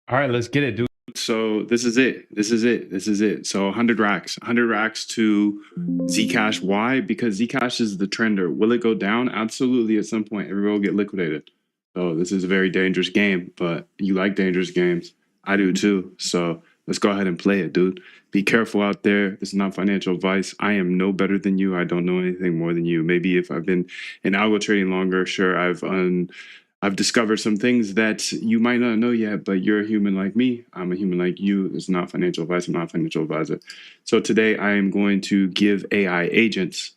All right, let's get it, dude. So this is it. This is it. This is it. So 100 racks to Zcash. Why? Because Zcash is the trender. Will it go down? Absolutely. At some point, everyone will get liquidated. So this is a very dangerous game, but you like dangerous games. I do too. So let's go ahead and play it, dude. Be careful out there. This is not financial advice. I am no better than you. I don't know anything more than you. Maybe if I've been in algo trading longer, sure, I've discovered some things that you might not know yet, but you're a human like me. I'm a human like you. It's not financial advice. I'm not a financial advisor. So today I am going to give AI agents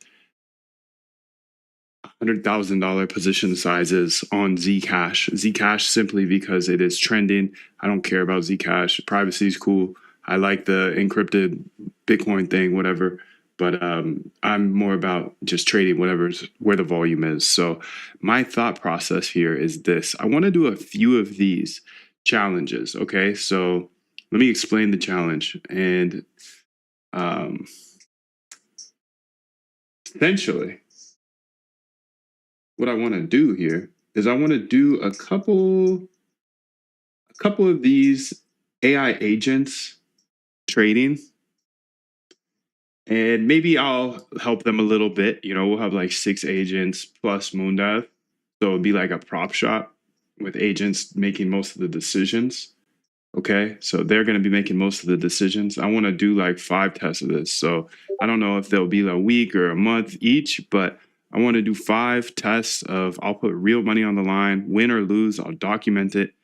$100,000 position sizes on Zcash. Zcash simply because it is trending. I don't care about Zcash. Privacy is cool. I like the encrypted Bitcoin thing, whatever. But I'm more about just trading whatever's where the volume is. So my thought process here is this. I want to do a few of these challenges. Okay, so let me explain the challenge. And essentially, what I want to do here is I want to do a couple of these AI agents trading, and maybe I'll help them a little bit. You know, we'll have like 6 agents plus Moondive. So it'll be like a prop shop with agents making most of the decisions. Okay, so they're going to be making most of the decisions. I want to do like 5 tests of this. So I don't know if they'll be a week or a month each, but I want to do 5 tests of I'll put real money on the line, win or lose. I'll document it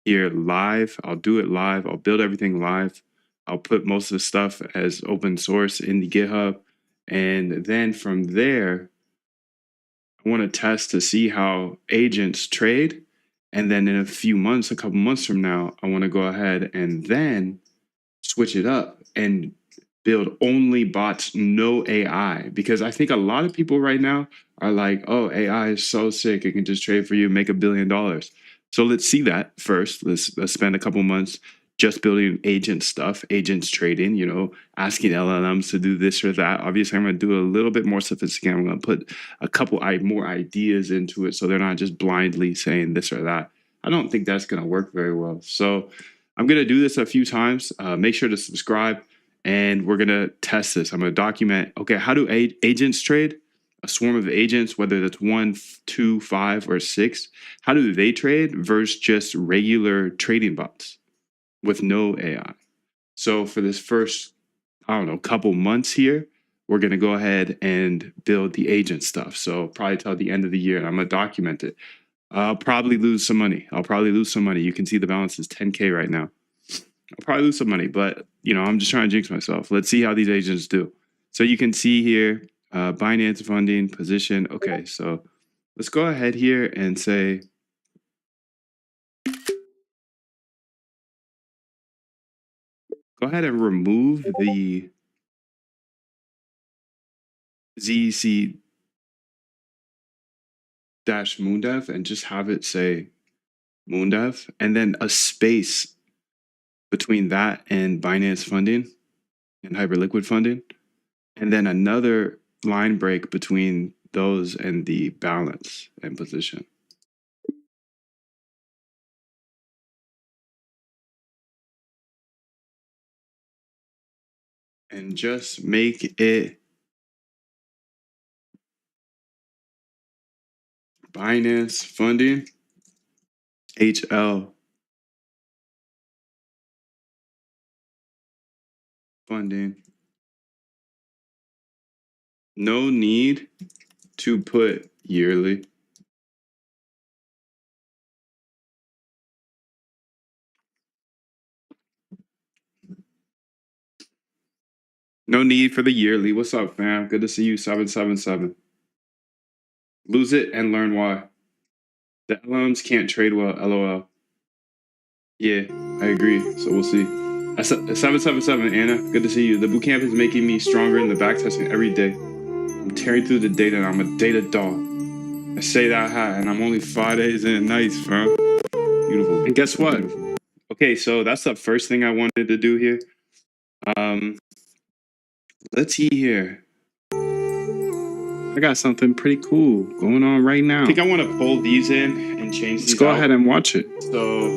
here live. I'll do it live. I'll build everything live. I'll put most of the stuff as open source in the GitHub. And then from there, I want to test to see how agents trade. And then in a few months, a couple months from now, I want to go ahead and then switch it up and build only bots, no AI. Because I think a lot of people right now are like, oh, AI is so sick. It can just trade for you, make $1 billion. So let's see that first. Let's spend a couple months just building agent stuff, agents trading, you know, asking LLMs to do this or that. Obviously, I'm going to do a little bit more sophisticated. I'm going to put a couple more ideas into it so they're not just blindly saying this or that. I don't think that's going to work very well. So I'm going to do this a few times. Make sure to subscribe, and we're going to test this. I'm going to document, okay, how do agents trade? A swarm of agents, whether that's 1, 2, 5, or 6, how do they trade versus just regular trading bots with no AI? So for this first, I don't know, couple months here, we're going to go ahead and build the agent stuff. So probably till the end of the year, and I'm going to document it. I'll probably lose some money. You can see the balance is 10K right now. I'll probably lose some money, but you know, I'm just trying to jinx myself. Let's see how these agents do. So you can see here, Binance funding position. Okay, so let's go ahead here and say, go ahead and remove the ZEC dash Moondev and just have it say Moondev, and then a space between that and Binance funding and Hyperliquid funding, and then another line break between those and the balance and position. And just make it Binance funding HL funding. No need to put yearly. No need for the yearly. What's up, fam? Good to see you, 777. Lose it and learn why. The LLMs can't trade well, LOL. Yeah, I agree. So we'll see. 777, Anna. Good to see you. The bootcamp is making me stronger in the backtesting every day. I'm tearing through the data and I'm a data dog. I say that high and I'm only 5 days in. Nice, fam. Beautiful. And guess what? Okay, so that's the first thing I wanted to do here. Let's see here. I got something pretty cool going on right now. I think I want to pull these in and change these. Let's go ahead and watch it. So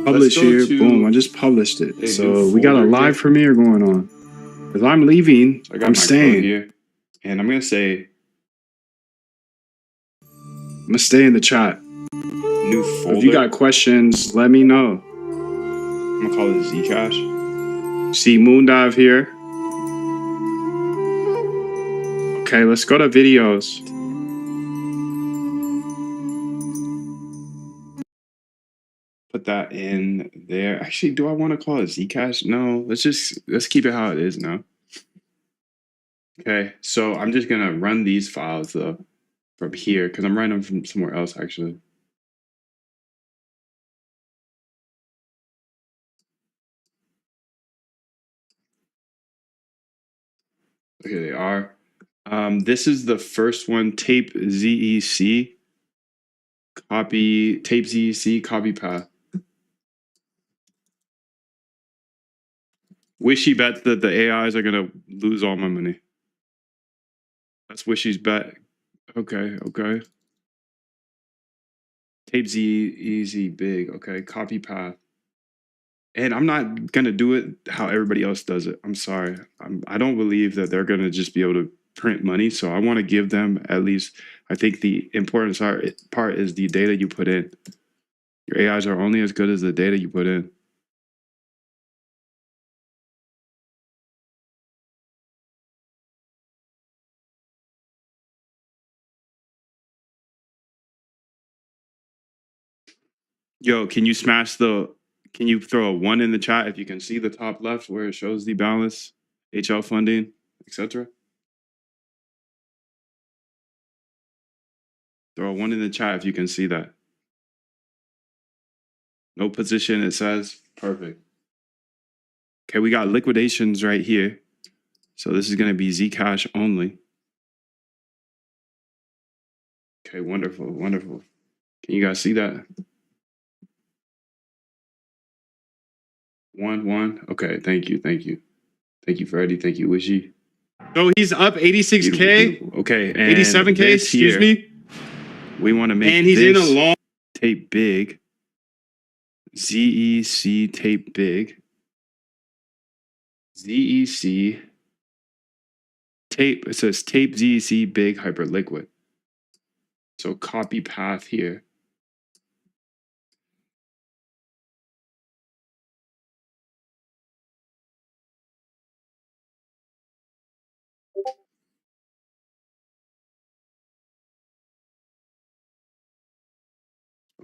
Publish here. Boom. I just published it. So we got a live premiere going on. Because I'm leaving, so I'm staying here. And I'm going to say, I'm going to stay in the chat. New folder. If you got questions, let me know. I'm going to call it Zcash. See Moondive here. Okay, let's go to videos. Put that in there. Actually, do I want to call it Zcash? No, let's keep it how it is now. Okay, so I'm just gonna run these files though from here because I'm running them from somewhere else actually. Okay, they are. This is the first one, tape ZEC, copy, tape ZEC, copy path. Wishy bets that the AIs are gonna lose all my money. That's Wishy's bet. Okay, okay. Tape ZEC big, okay, copy path. And I'm not gonna do it how everybody else does it. I'm sorry. I don't believe that they're gonna just be able to print money. So I want to give them at least. I think the important part is the data you put in. Your AIs are only as good as the data you put in. Yo, can you smash the? Can you throw a 1 in the chat if you can see the top left where it shows the balance, HL funding, etc. Throw a 1 in the chat if you can see that. No position, it says. Perfect. Okay, we got liquidations right here. So this is going to be Zcash only. Okay, wonderful, wonderful. Can you guys see that? 1-1. Okay, thank you, thank you. Thank you, Freddie. Thank you, Wishy. So he's up 86K? Beautiful. Okay, and 87K, excuse me. We want to make and he's this in a long tape big. ZEC tape big. ZEC tape. It says tape ZEC big hyperliquid. So copy path here.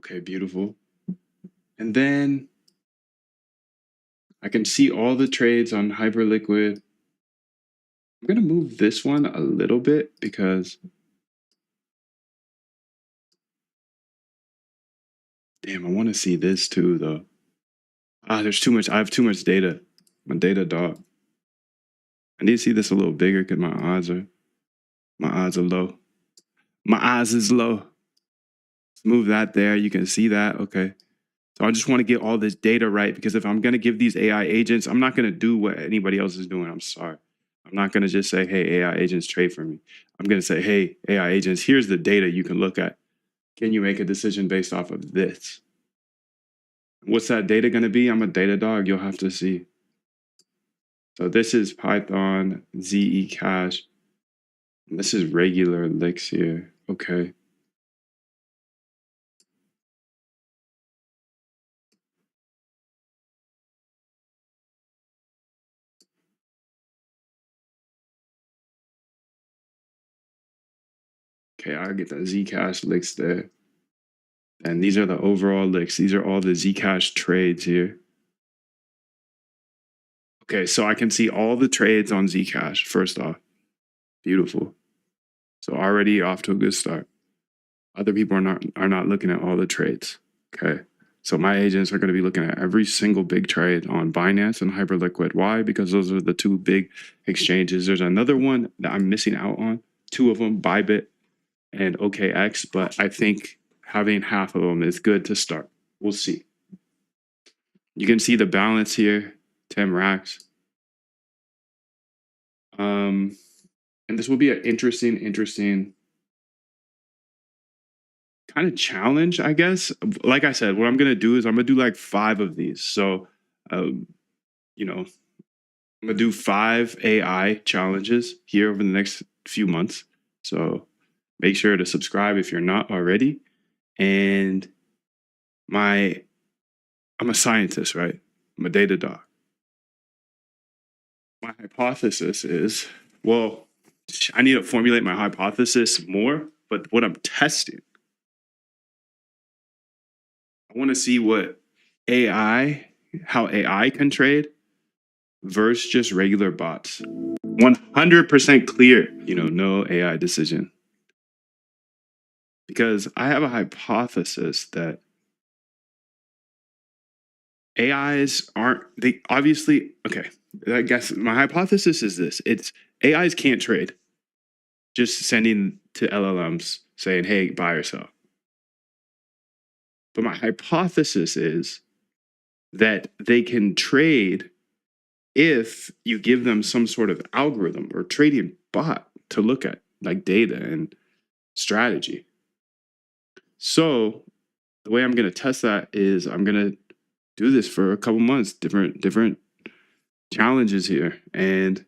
Okay, beautiful. And then I can see all the trades on Hyperliquid. I'm going to move this one a little bit because damn, I want to see this too though. There's too much. I have too much data. My data dog. I need to see this a little bigger because my odds are low. My eyes is low. Let's move that there. You can see that. Okay. So I just want to get all this data right because if I'm going to give these AI agents, I'm not going to do what anybody else is doing. I'm sorry. I'm not going to just say, hey, AI agents trade for me. I'm going to say, hey, AI agents, here's the data you can look at. Can you make a decision based off of this? What's that data going to be? I'm a data dog. You'll have to see. So this is Python, Zcash. This is regular Elixir. Okay. Okay, I'll get that Zcash licks there. And these are the overall licks. These are all the Zcash trades here. Okay, so I can see all the trades on Zcash, first off. Beautiful. So already off to a good start. Other people are not looking at all the trades. Okay. So my agents are going to be looking at every single big trade on Binance and Hyperliquid. Why? Because those are the two big exchanges. There's another one that I'm missing out on. Two of them, Bybit and OKX, but I think having half of them is good to start. We'll see. You can see the balance here, 10 racks. And this will be an interesting kind of challenge, I guess. Like I said, what I'm gonna do is I'm gonna do like 5 of these. So, um, you know, I'm gonna do 5 AI challenges here over the next few months. So make sure to subscribe if you're not already. And my I'm a scientist, right? I'm a data doc. My hypothesis is, well, I need to formulate my hypothesis more, but what I'm testing, I want to see what AI, how AI can trade versus just regular bots. 100% clear, no AI decision. Because I have a hypothesis that AIs aren't, they obviously, okay, I guess my hypothesis is this: it's AIs can't trade, just sending to LLMs saying, hey, buy or sell. But my hypothesis is that they can trade if you give them some sort of algorithm or trading bot to look at, like data and strategy. So the way I'm going to test that is I'm going to do this for a couple months, different challenges here, and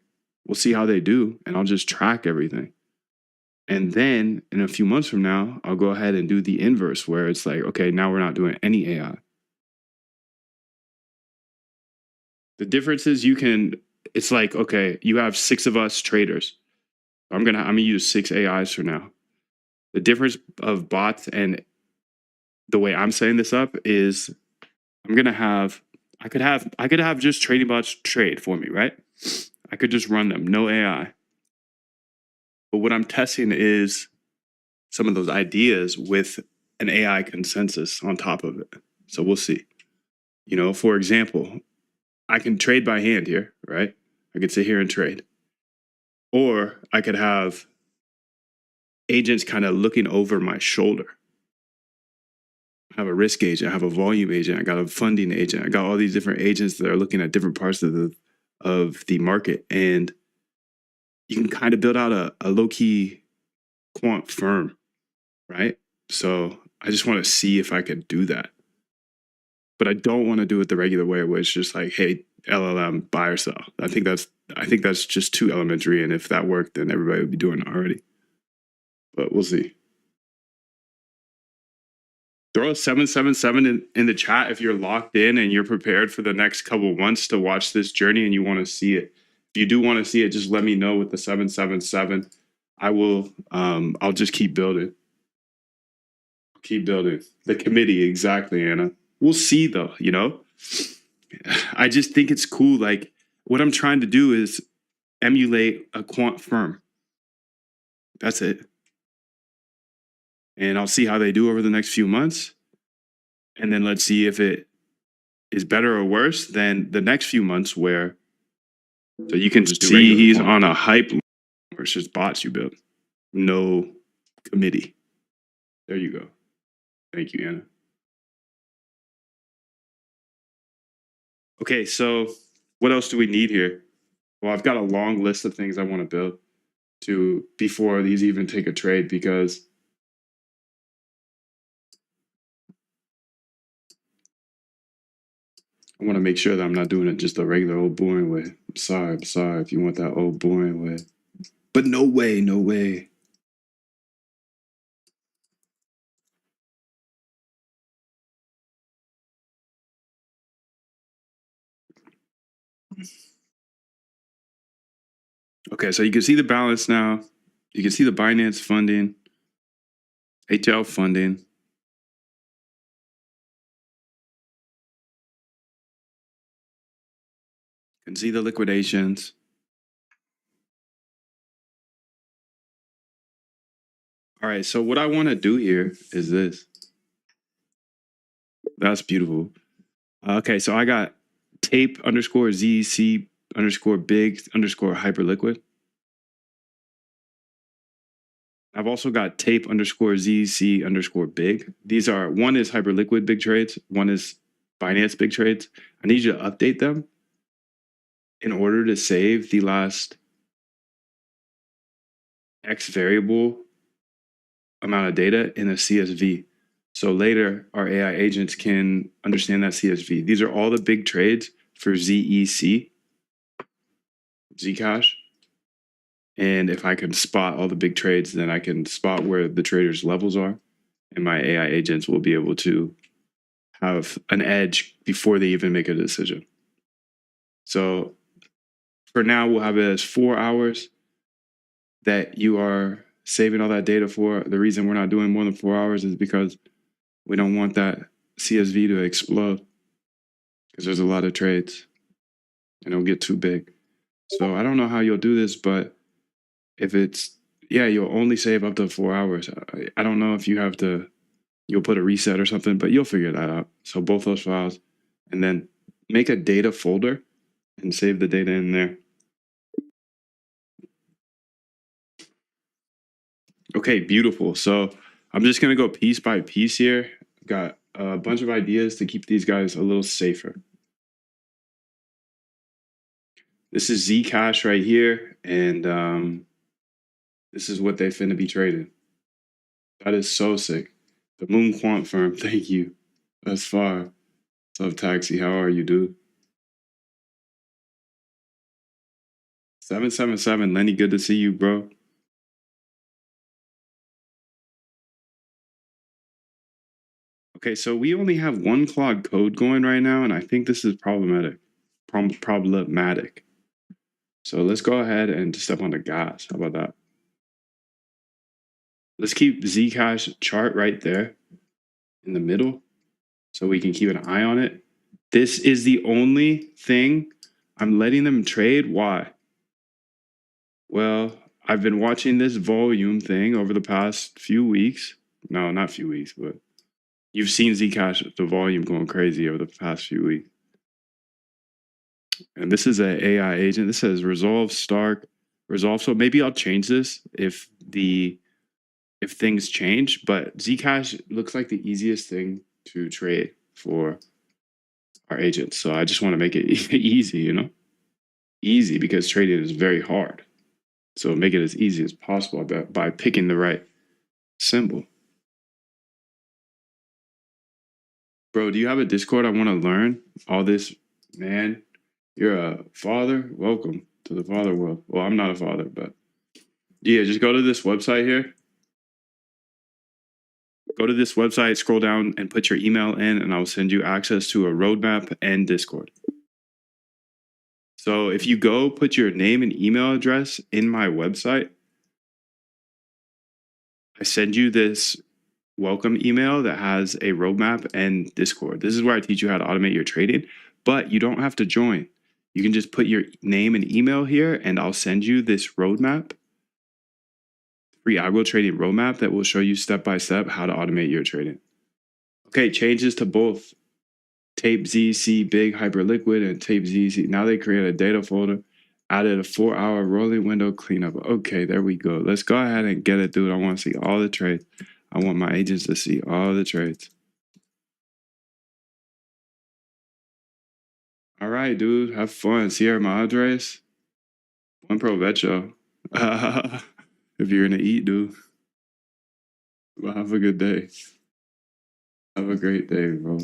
we'll see how they do, and I'll just track everything. And then in a few months from now, I'll go ahead and do the inverse where it's like, okay, now we're not doing any AI. The difference is it's like, okay, you have 6 of us traders. I'm gonna use 6 AIs for now. The difference of bots and the way I'm setting this up is I could have just trading bots trade for me, right? I could just run them, no AI. But what I'm testing is some of those ideas with an AI consensus on top of it. So we'll see. For example, I can trade by hand here, right? I could sit here and trade. Or I could have agents kind of looking over my shoulder. I have a risk agent, I have a volume agent, I got a funding agent, I got all these different agents that are looking at different parts of the market. And you can kind of build out a low-key quant firm, right? So I just want to see if I could do that. But I don't want to do it the regular way where it's just like, hey, LLM, buy or sell. I think that's just too elementary. And if that worked, then everybody would be doing it already. But we'll see. Throw a 777 in the chat if you're locked in and you're prepared for the next couple of months to watch this journey and you want to see it. If you do want to see it, just let me know with the 777. I will I'll just keep building. Keep building. The committee, exactly, Anna. We'll see though, I just think it's cool. Like what I'm trying to do is emulate a quant firm. That's it. And I'll see how they do over the next few months. And then let's see if it is better or worse than the next few months where so you can see he's on a hype versus bots you built. No committee. There you go. Thank you, Anna. Okay, so what else do we need here? Well, I've got a long list of things I want to build before these even take a trade because I want to make sure that I'm not doing it just the regular old boring way. I'm sorry if you want that old boring way. But no way, no way. Okay, so you can see the balance now. You can see the Binance funding, HL funding. You can see the liquidations. All right, so what I want to do here is this. That's beautiful. Okay, so I got tape underscore ZC underscore big underscore hyperliquid. I've also got tape underscore ZC underscore big. These are, one is hyperliquid big trades, one is Binance big trades. I need you to update them in order to save the last X variable amount of data in a CSV. So later, our AI agents can understand that CSV. These are all the big trades for ZEC, Zcash. And if I can spot all the big trades, then I can spot where the traders' levels are. And my AI agents will be able to have an edge before they even make a decision. So for now, we'll have it as 4 hours that you are saving all that data for. The reason we're not doing more than 4 hours is because we don't want that CSV to explode because there's a lot of trades and it'll get too big. So I don't know how you'll do this, but if it's, yeah, you'll only save up to 4 hours. I don't know if you have to, you'll put a reset or something, but you'll figure that out. So both those files, and then make a data folder and save the data in there. Okay, beautiful. So I'm just gonna go piece by piece here. Got a bunch of ideas to keep these guys a little safer. This is Zcash right here, and this is what they finna be trading. That is so sick. The Moon Quant Firm, thank you. That's far. What's up, Taxi? How are you, dude? 777, Lenny, good to see you, bro. Okay, so we only have one Claude code going right now, and I think this is problematic. Problematic. So let's go ahead and step on the gas. How about that? Let's keep Zcash chart right there in the middle so we can keep an eye on it. This is the only thing I'm letting them trade. Why? Well, I've been watching this volume thing over the past few weeks. No, not few weeks, but you've seen Zcash, the volume going crazy over the past few weeks. And this is an AI agent. This says Resolve Stark Resolve. So maybe I'll change this if things change. But Zcash looks like the easiest thing to trade for our agents. So I just want to make it easy, easy because trading is very hard. So make it as easy as possible by picking the right symbol. Bro, do you have a Discord? I want to learn all this, man. You're a father. Welcome to the father world. Well, I'm not a father, but yeah, just go to this website here. Go to this website, scroll down, and put your email in, and I'll send you access to a roadmap and Discord. So if you go put your name and email address in my website, I send you this welcome email that has a roadmap and Discord. This is where I teach you how to automate your trading, but you don't have to join. You can just put your name and email here, and I'll send you this roadmap, free algo trading roadmap that will show you step by step how to automate your trading. Okay, changes to both Tape ZC Big Hyperliquid and Tape ZC. Now they create a data folder, added a 4-hour rolling window cleanup. Okay, there we go. Let's go ahead and get it, dude. I want to see all the trades. I want my agents to see all the trades. All right, dude. Have fun. Sierra Madres. Buen provecho. If you're gonna eat, dude. Well, have a good day. Have a great day, bro.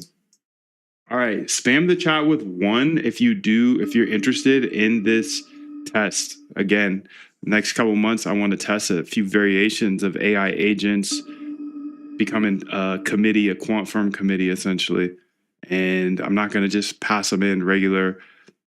All right. Spam the chat with 1 if you're interested in this test. Again, next couple months, I want to test a few variations of AI agents becoming a committee, a quant firm committee, essentially. And I'm not going to just pass them in regular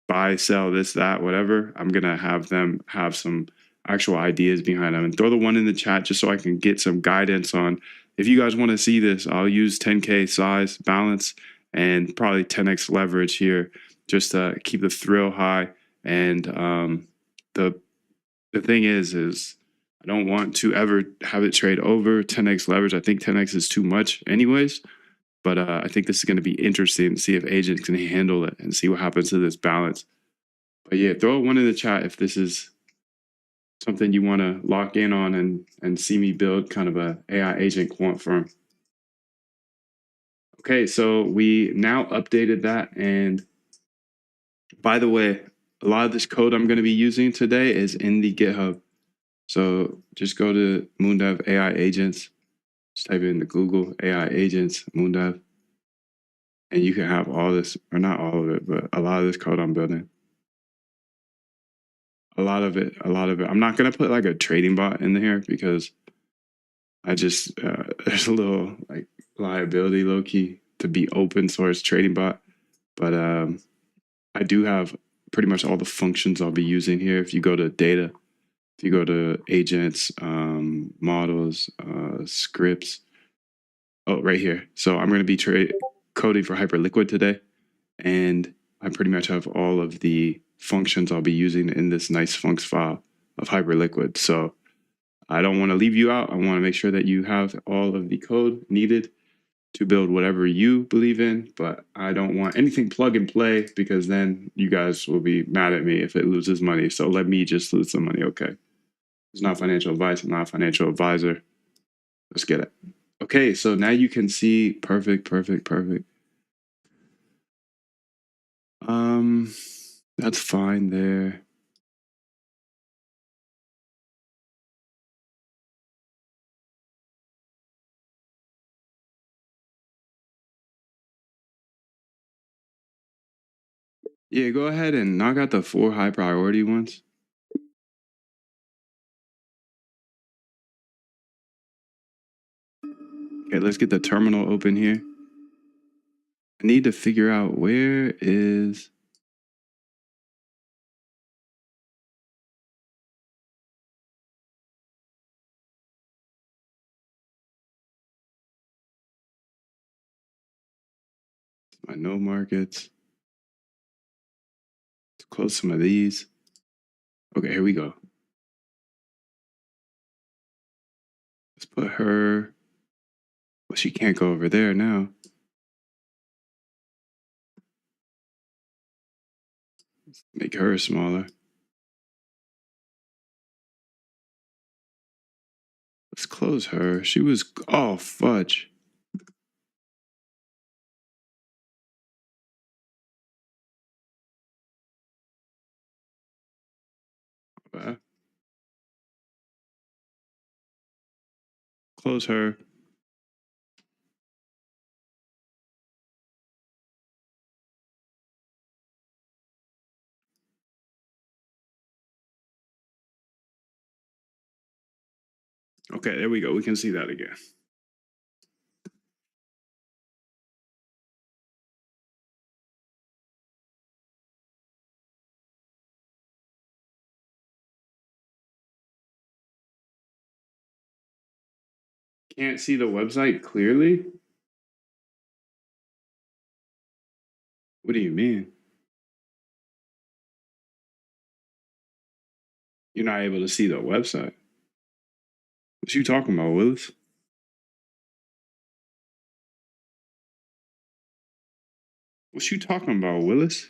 buy, sell, this, that, whatever. I'm going to have them have some actual ideas behind them. And throw the 1 in the chat just so I can get some guidance on if you guys want to see this. I'll use 10K size balance and probably 10x leverage here just to keep the thrill high. And the thing is I don't want to ever have it trade over 10x leverage. I think 10x is too much anyways. But I think this is going to be interesting to see if agents can handle it and see what happens to this balance. But yeah, throw 1 in the chat if this is something you want to lock in on and see me build kind of a AI agent quant firm. Okay, so we now updated that. And by the way, a lot of this code I'm going to be using today is in the GitHub. So just go to Moondev AI agents Just type it into Google, AI agents, Moondev, and you can have all this, or not all of it, but a lot of this code I'm building. A lot of it. I'm not gonna put like a trading bot in here because I just there's a little like liability low key to be open source trading bot, but I do have pretty much all the functions I'll be using here. If you go to data, if you go to agents, models, scripts, oh, right here. So I'm going to be coding for Hyperliquid today, and I pretty much have all of the functions I'll be using in this nice funcs file of Hyperliquid. So I don't want to leave you out. I want to make sure that you have all of the code needed to build whatever you believe in, but I don't want anything plug and play because then you guys will be mad at me if it loses money. So let me just lose some money, okay? It's not financial advice. I'm not a financial advisor. Let's get it. Okay, so now you can see perfect. That's fine there. Yeah, go ahead and knock out the 4 high priority ones. Okay, let's get the terminal open here. I need to figure out where is my no markets. Let's close some of these. Okay, here we go. Let's put her. Well, she can't go over there now. Let's make her smaller. Let's close her. She was. Oh, fudge. Close her. Okay, there we go. We can see that again. Can't see the website clearly? What do you mean? You're not able to see the website. What you talking about, Willis? What you talking about, Willis?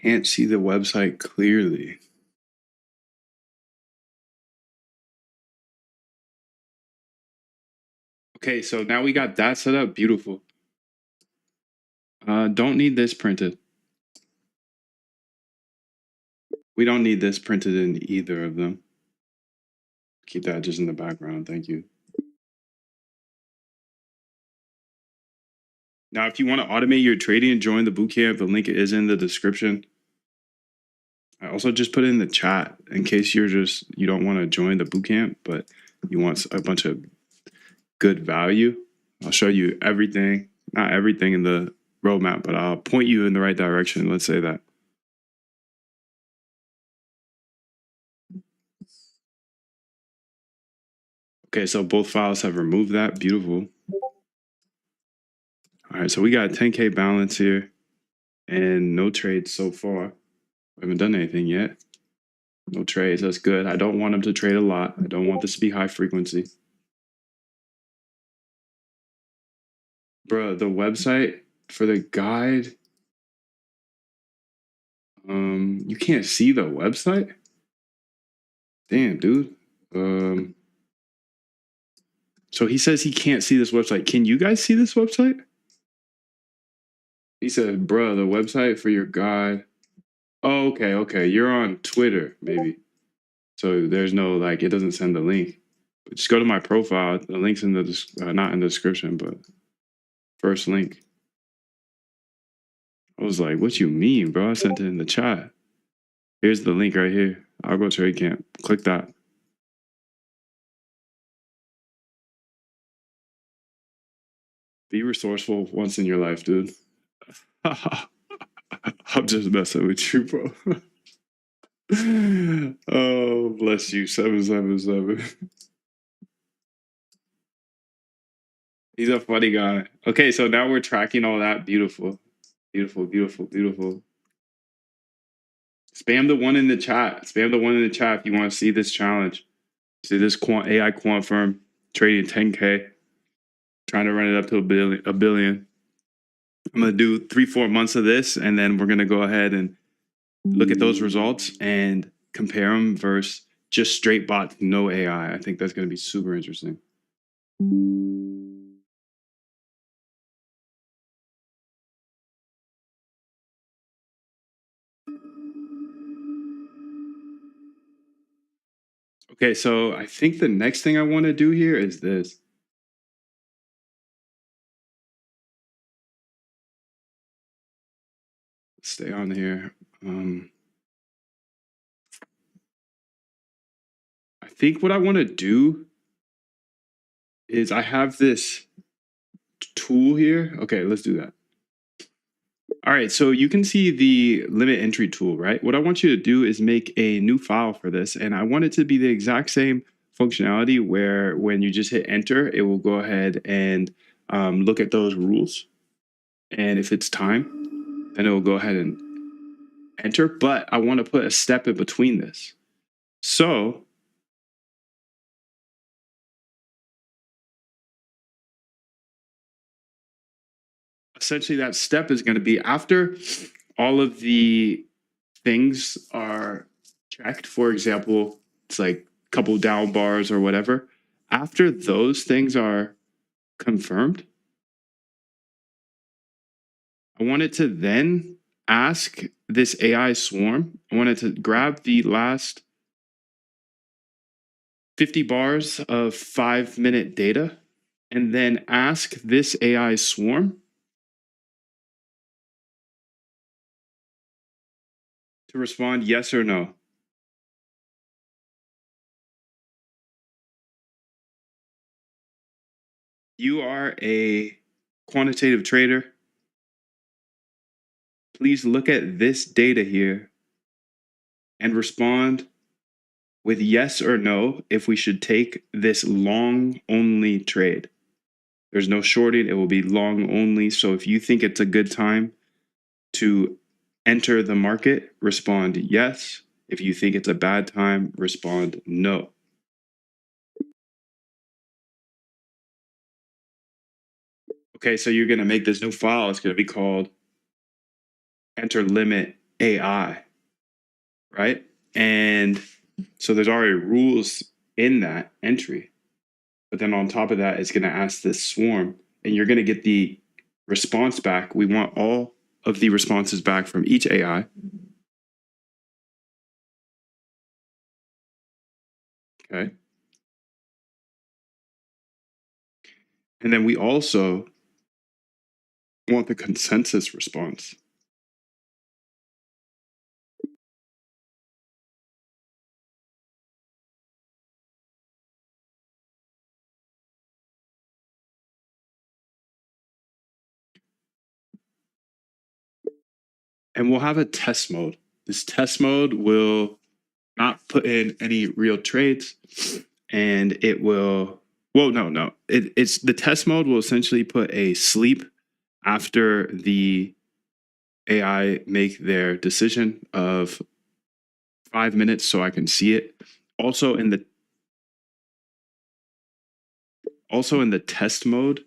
Can't see the website clearly. Okay, so now we got that set up. Beautiful. Don't need this printed. We don't need this printed in either of them. Keep that just in the background. Thank you. Now, if you want to automate your trading, join the bootcamp. The link is in the description. I also just put it in the chat in case you don't want to join the bootcamp, but you want a bunch of good value. I'll show you everything, not everything in the roadmap, but I'll point you in the right direction. Let's say that. Okay, so both files have removed that. Beautiful. All right, so we got 10K balance here and no trades so far. We haven't done anything yet. No trades, that's good. I don't want them to trade a lot. I don't want this to be high frequency. Bro, the website for the guide, you can't see the website? Damn, dude. So he says he can't see this website. Can you guys see this website? He said, bruh, the website for your guide Oh, okay, okay. You're on Twitter, maybe. So there's no like, it doesn't send the link. But just go to my profile. The link's in the not in the description, but first link. I was like, what you mean, bro? I sent it in the chat. Here's the link right here. Algo Trade Camp. Click that. Be resourceful once in your life, dude. I'm just messing with you, bro. Oh, bless you. 777. He's a funny guy. Okay, so now we're tracking all that. Beautiful. Beautiful, beautiful, beautiful. Spam the one in the chat. Spam the one in the chat if you want to see this challenge. See this AI quant firm trading 10K, trying to run it up to a billion. I'm gonna do 3-4 months of this, and then we're gonna go ahead and look at those results and compare them versus just straight bots, no AI. I think that's gonna be super interesting. Okay, so I think the next thing I want to do here is this. Stay on here. I think what I want to do is I have this tool here. Okay, let's do that. All right, so you can see the limit entry tool, right? What I want you to do is make a new file for this, and I want it to be the exact same functionality where when you just hit enter, it will go ahead and look at those rules. And if it's time, then it will go ahead and enter, but I want to put a step in between this. So essentially that step is going to be after all of the things are checked. For example, it's like a couple down bars or whatever. After those things are confirmed, I want it to then ask this AI swarm. I want it to grab the last 50 bars of 5-minute data and then ask this AI swarm to respond yes or no. You are a quantitative trader. Please look at this data here and respond with yes or no if we should take this long only trade. There's no shorting, it will be long only. So if you think it's a good time to enter the market, respond yes. If you think it's a bad time, respond no. Okay, so you're gonna make this new file. It's gonna be called enter limit AI, right? And so there's already rules in that entry. But then on top of that, it's going to ask this swarm, and you're going to get the response back. We want all of the responses back from each AI. Okay. And then we also want the consensus response. And we'll have a test mode. This test mode will not put in any real trades, and it will, well, no. It's the test mode will essentially put a sleep after the AI make their decision of 5 minutes so I can see it. Also in the test mode,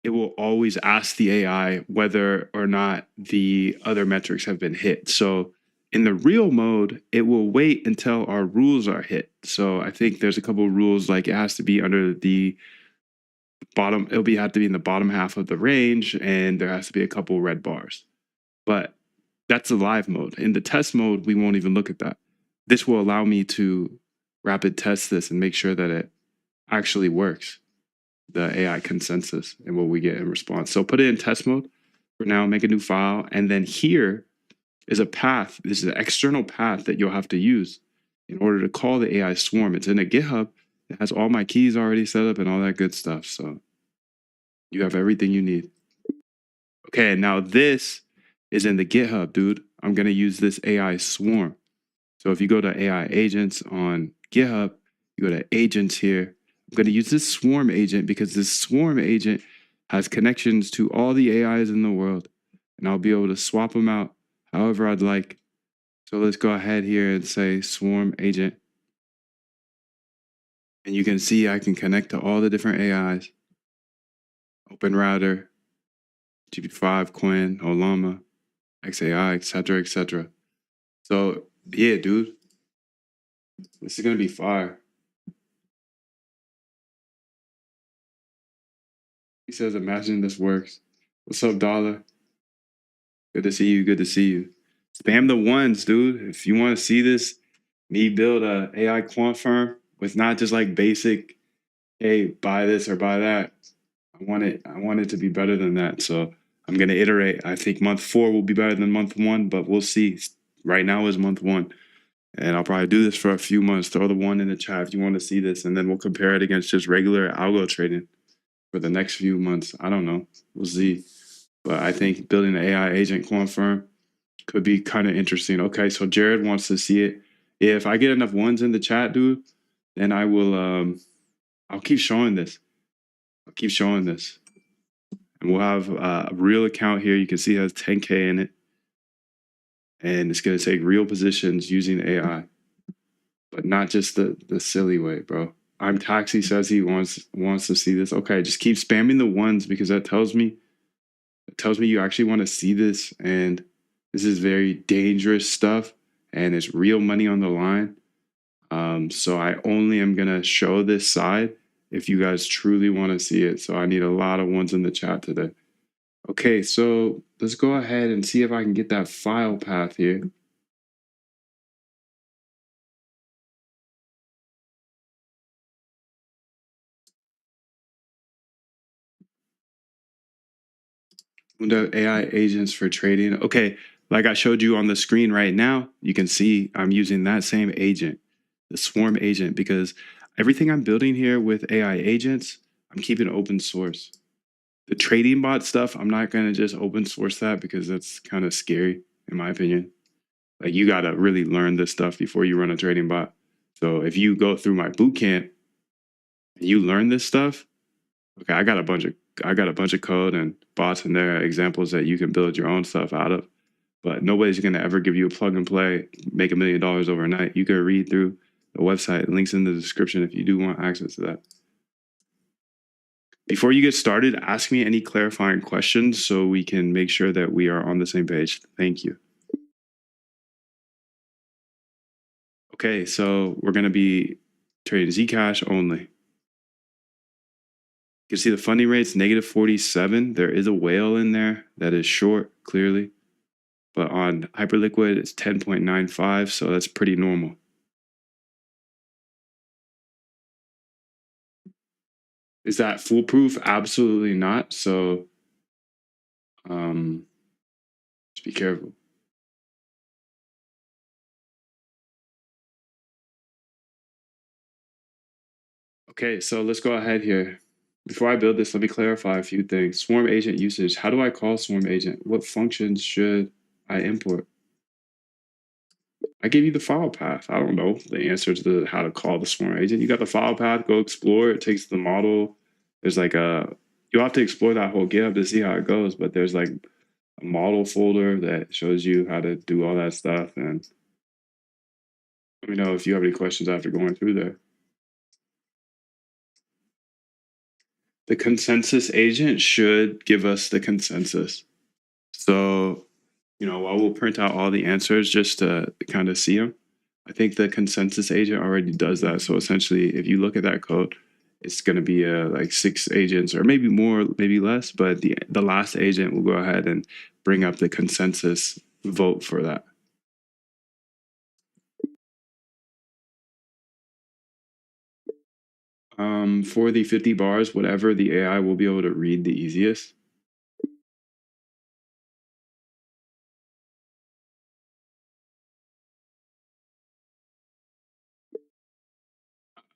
it will always ask the AI whether or not the other metrics have been hit. So in the real mode, it will wait until our rules are hit. So I think there's a couple of rules, like it has to be under the bottom, have to be in the bottom half of the range, and there has to be a couple red bars. But that's the live mode. In the test mode, we won't even look at that. This will allow me to rapid test this and make sure that it actually works, the AI consensus and what we get in response. So put it in test mode for now, make a new file. And then here is a path. This is an external path that you'll have to use in order to call the AI swarm. It's in a GitHub. It has all my keys already set up and all that good stuff. So you have everything you need. Okay, now this is in the GitHub, dude. I'm going to use this AI swarm. So if you go to AI agents on GitHub, you go to agents here. I'm going to use this swarm agent because this swarm agent has connections to all the AIs in the world. And I'll be able to swap them out however I'd like. So let's go ahead here and say swarm agent. And you can see I can connect to all the different AIs. OpenRouter, GPT-5, Quinn, Ollama, XAI, etc., etc. So yeah, dude, this is gonna be fire. He says, "Imagine this works." What's up, Dollar? Good to see you. Good to see you. Spam the ones, dude. If you want to see this, me build a AI quant firm with not just like basic, hey, buy this or buy that. I want it to be better than that. So I'm gonna iterate. I think month 4 will be better than month 1, but we'll see. Right now is month 1. And I'll probably do this for a few months. Throw the 1 in the chat if you want to see this, and then we'll compare it against just regular algo trading for the next few months. I don't know. We'll see. But I think building an AI agent quant firm could be kind of interesting. Okay, so Jared wants to see it. If I get enough ones in the chat, dude, then I will I'll keep showing this. I'll keep showing this. And we'll have a real account here. You can see it has 10K in it. And it's going to take real positions using AI. But not just the silly way, bro. I'm Taxi says he wants to see this. Okay, just keep spamming the ones because that tells me you actually want to see this, and this is very dangerous stuff and it's real money on the line. So I only am gonna show this side if you guys truly want to see it. So I need a lot of ones in the chat today. Okay, so let's go ahead and see if I can get that file path here. The AI agents for trading. Okay, like I showed you on the screen right now, you can see I'm using that same agent, the swarm agent, because everything I'm building here with AI agents, I'm keeping open source. The trading bot stuff, I'm not going to just open source that because that's kind of scary, in my opinion. Like, you got to really learn this stuff before you run a trading bot. So if you go through my boot camp and you learn this stuff, okay, I got a bunch of code and bots in there, examples that you can build your own stuff out of. But nobody's going to ever give you a plug and play, make $1 million overnight. You can read through the website, links in the description if you do want access to that. Before you get started, ask me any clarifying questions so we can make sure that we are on the same page. Thank you. Okay, so we're going to be trading Zcash only. You can see the funding rate's -47. There is a whale in there that is short, clearly. But on Hyperliquid, it's 10.95, so that's pretty normal. Is that foolproof? Absolutely not. So just be careful. Okay, so let's go ahead here. Before I build this, let me clarify a few things. Swarm agent usage. How do I call swarm agent? What functions should I import? I gave you the file path. I don't know the answer to how to call the swarm agent. You got the file path, go explore. It takes the model. There's like you'll have to explore that whole GitHub to see how it goes, but there's like a model folder that shows you how to do all that stuff. And let me know if you have any questions after going through there. The consensus agent should give us the consensus. So, I will print out all the answers just to kind of see them. I think the consensus agent already does that. So essentially, if you look at that code, it's going to be like 6 agents or maybe more, maybe less, but the last agent will go ahead and bring up the consensus vote for that. For the 50 bars, whatever the AI will be able to read the easiest.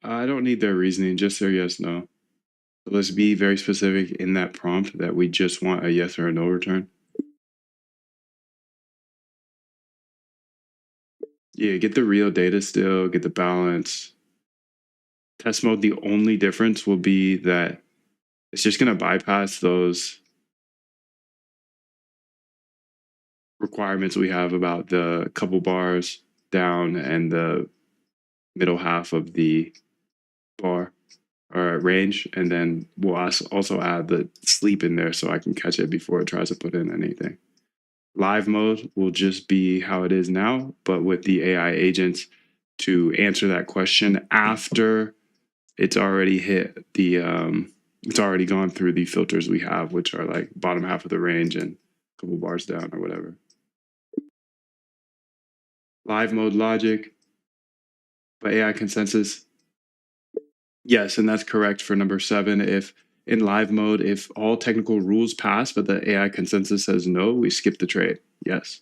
I don't need their reasoning, just their yes, no. Let's be very specific in that prompt that we just want a yes or a no return. Yeah, get the real data still, get the balance. Test mode, the only difference will be that it's just going to bypass those requirements we have about the couple bars down and the middle half of the bar or range. And then we'll also add the sleep in there so I can catch it before it tries to put in anything. Live mode will just be how it is now, but with the AI agents to answer that question after it's already hit the it's already gone through the filters we have, which are like bottom half of the range and a couple bars down or whatever. Live mode logic, but AI consensus. Yes, and that's correct for number 7. If in live mode, if all technical rules pass, but the AI consensus says no, we skip the trade. Yes.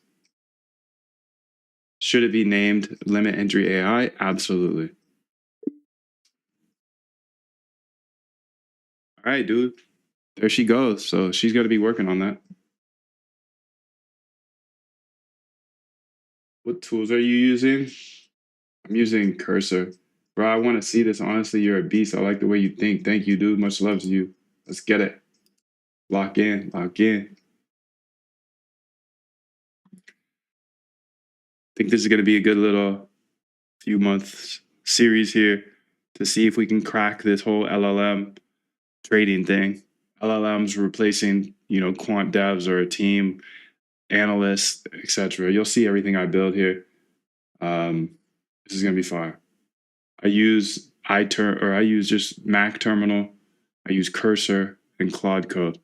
Should it be named limit entry AI? Absolutely. All right, dude. There she goes. So she's got to be working on that. What tools are you using? I'm using Cursor. Bro, I want to see this. Honestly, you're a beast. I like the way you think. Thank you, dude. Much love to you. Let's get it. Lock in. Lock in. Think this is going to be a good little few months series here to see if we can crack this whole LLM trading thing. LLMs replacing, quant devs or a team, analysts, etc. You'll see everything I build here. This is going to be fire. I use I use just Mac terminal. I use Cursor and Claude Code.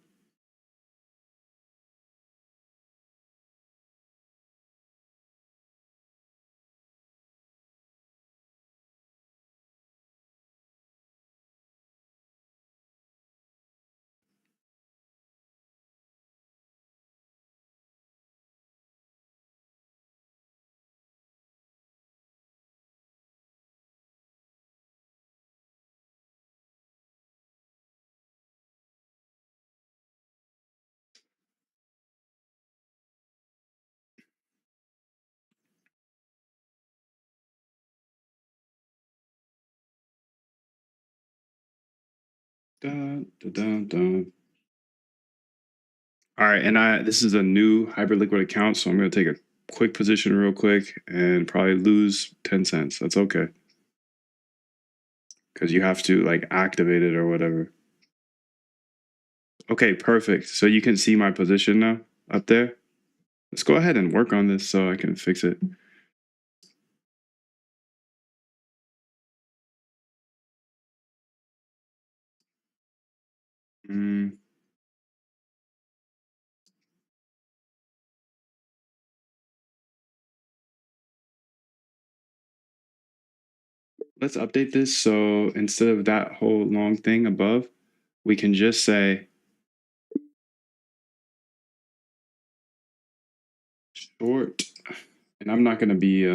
Dun, dun, dun, dun. All right, and this is a new Hyperliquid account, so I'm going to take a quick position real quick and probably lose 10 cents. That's okay. Because you have to like activate it or whatever. Okay, perfect. So you can see my position now up there. Let's go ahead and work on this so I can fix it. Let's update this so instead of that whole long thing above, we can just say short. And I'm not going to be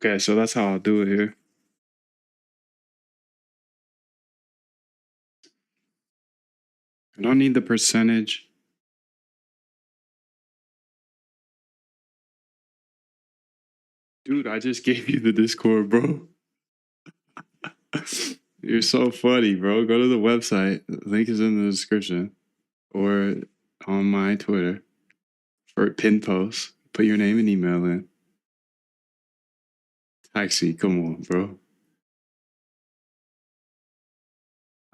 okay, so that's how I'll do it here. I don't need the percentage. Dude, I just gave you the Discord, bro. You're so funny, bro. Go to the website. The link is in the description or on my Twitter for pin post. Put your name and email in. Taxi, come on, bro.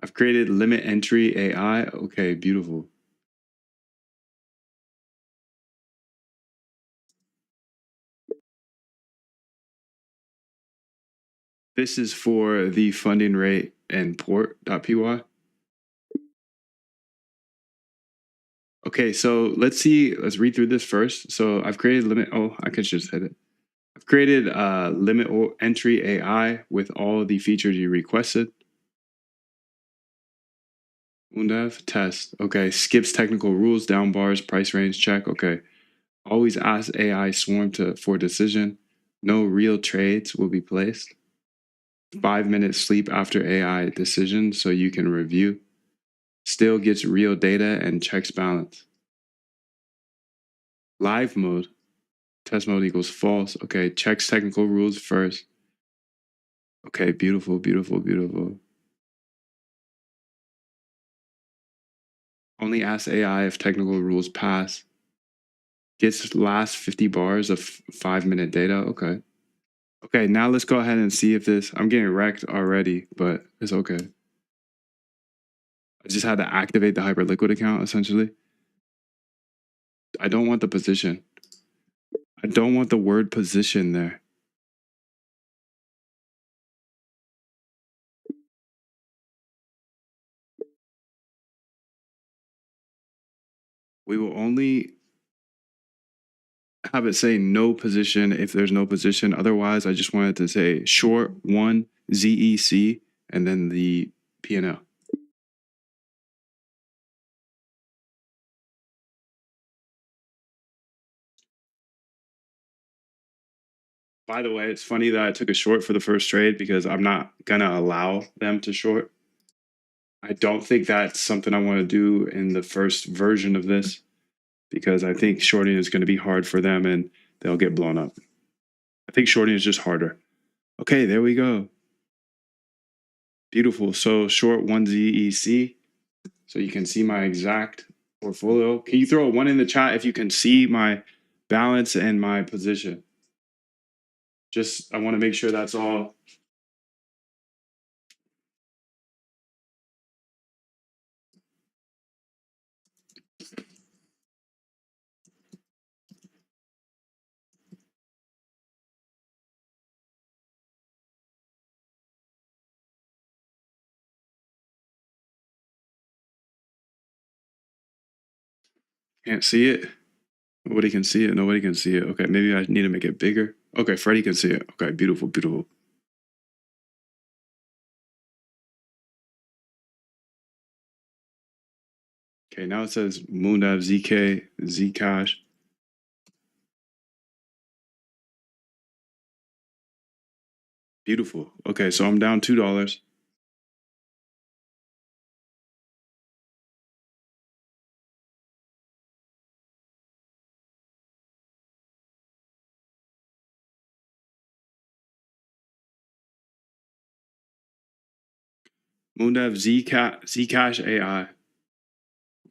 I've created limit entry AI. Okay, beautiful. This is for the funding rate and port.py. Okay, so let's read through this first. So I've created limit. Oh, I could just hit it. I've created limit entry AI with all the features you requested. Moondev test. Okay, skips technical rules, down bars, price range check. Okay, always ask AI swarm for decision. No real trades will be placed. 5-minute sleep after AI decision so you can review. Still gets real data and checks balance. Live mode. Test mode equals false. Okay, checks technical rules first. Okay, beautiful, beautiful, beautiful. Only ask AI if technical rules pass. Gets last 50 bars of 5-minute data. Okay. Okay, now let's go ahead and see if this. I'm getting wrecked already, but it's okay. I just had to activate the Hyperliquid account essentially. I don't want the position. I don't want the word position there. We will only have it say no position if there's no position. Otherwise, I just wanted to say short 1 ZEC and then the P&L. By the way, it's funny that I took a short for the first trade because I'm not going to allow them to short. I don't think that's something I want to do in the first version of this because I think shorting is going to be hard for them and they'll get blown up. I think shorting is just harder. Okay, there we go. Beautiful. So short 1 ZEC. So you can see my exact portfolio. Can you throw a 1 in the chat if you can see my balance and my position? Just, I want to make sure that's all. Can't see it. Nobody can see it. Nobody can see it. Okay, maybe I need to make it bigger. Okay, Freddie can see it. Okay, beautiful, beautiful. Okay, now it says Moondev, ZK, Zcash. Beautiful. Okay, so I'm down $2. Moondev, Zcash AI.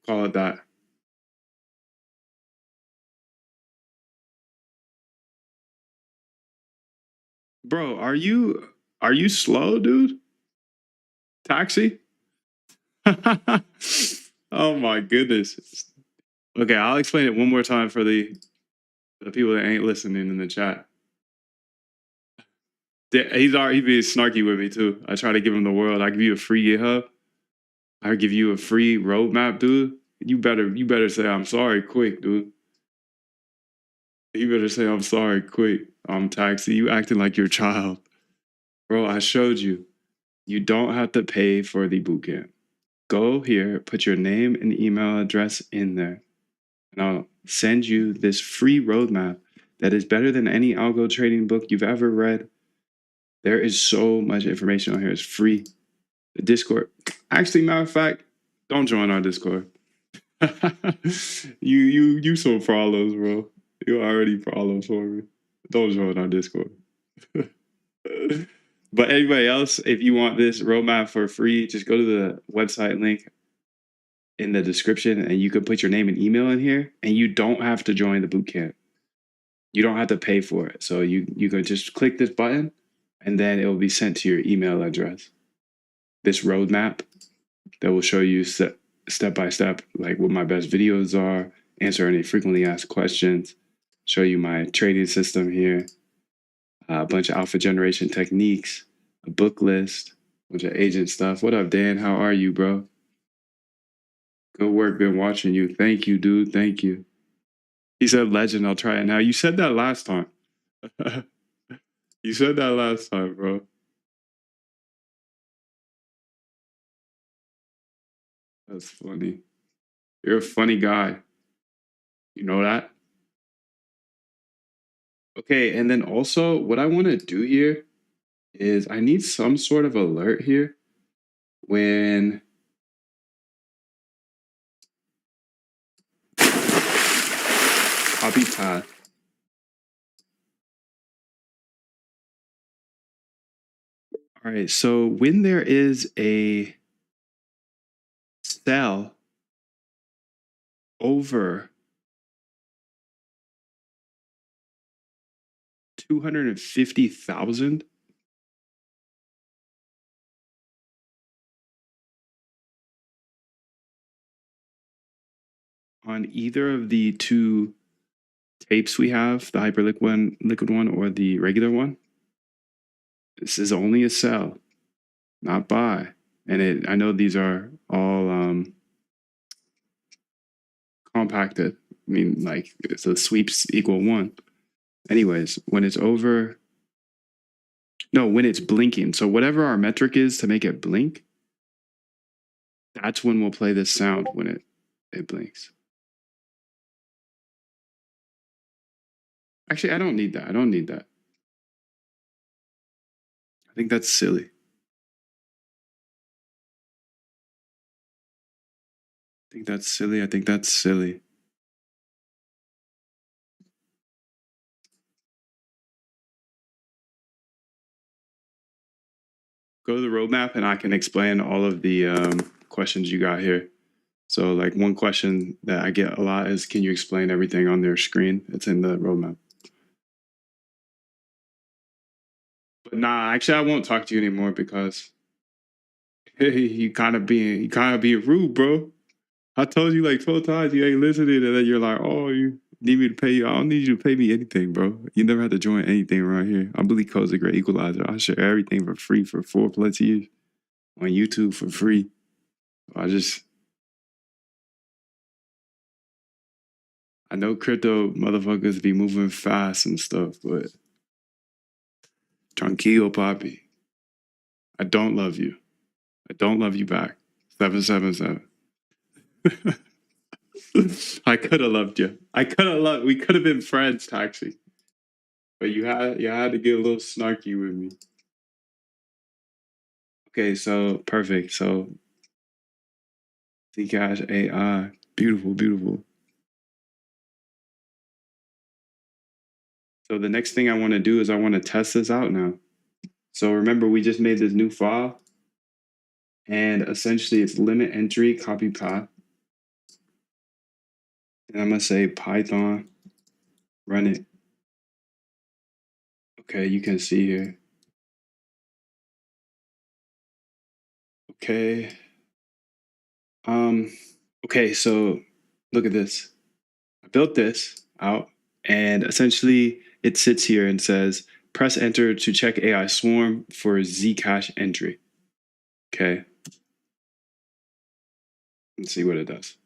Call it that. Bro, are you slow, dude? Taxi? Oh my goodness. Okay, I'll explain it one more time for the people that ain't listening in the chat. He's being snarky with me too. I try to give him the world. I give you a free GitHub. I give you a free roadmap, dude. You better say I'm sorry quick, dude. You better say I'm sorry quick. I'm Taxi. You acting like your child. Bro, I showed you. You don't have to pay for the bootcamp. Go here, put your name and email address in there. And I'll send you this free roadmap that is better than any algo trading book you've ever read. There is so much information on here. It's free. The Discord. Actually, matter of fact, don't join our Discord. you some problems, bro. You already problems for me. Don't join our Discord. But anybody else, if you want this roadmap for free, just go to the website link in the description and you can put your name and email in here, and you don't have to join the bootcamp. You don't have to pay for it. So you can just click this button and then it will be sent to your email address. This roadmap that will show you step by step, like what my best videos are, answer any frequently asked questions, show you my trading system here, a bunch of alpha generation techniques, a book list, a bunch of agent stuff. What up, Dan? How are you, bro? Good work. Been watching you. Thank you, dude. Thank you. He said, legend. I'll try it now. You said that last time. You said that last time, bro. That's funny. You're a funny guy. You know that? Okay, and then also what I want to do here is I need some sort of alert here when copy path. All right, so when there is a sell over 250,000, on either of the two tapes we have, the liquid one or the regular one, this is only a sell, not buy. And I know these are all compacted. I mean, like, so sweeps equal 1. Anyways, when it's over, no, when it's blinking. So whatever our metric is to make it blink, that's when we'll play this sound when it blinks. Actually, I don't need that. I don't need that. I think that's silly. I think that's silly. I think that's silly. Go to the roadmap and I can explain all of the questions you got here. So like one question that I get a lot is, can you explain everything on their screen? It's in the roadmap. But nah, actually I won't talk to you anymore because you kind of being rude, bro. I told you like 12 times you ain't listening, and then you're like, oh, you need me to pay you. I don't need you to pay me anything, bro. You never had to join anything around here. I believe Code's a great equalizer. I share everything for free for 4+ years on YouTube for free. I know crypto motherfuckers be moving fast and stuff, but tranquilo, papi. I don't love you. I don't love you back. 777. I could have loved you. We could have been friends, Taxi. But you had to get a little snarky with me. Okay, so perfect. So Zcash AI. Beautiful, beautiful. So the next thing I want to do is I want to test this out now. So remember, we just made this new file. And essentially it's limit entry, copy path. And I'm going to say Python, run it. Okay, you can see here. Okay. Okay, so look at this. I built this out, and essentially it sits here and says, press enter to check AI Swarm for Zcash entry. Okay. Let's see what it does.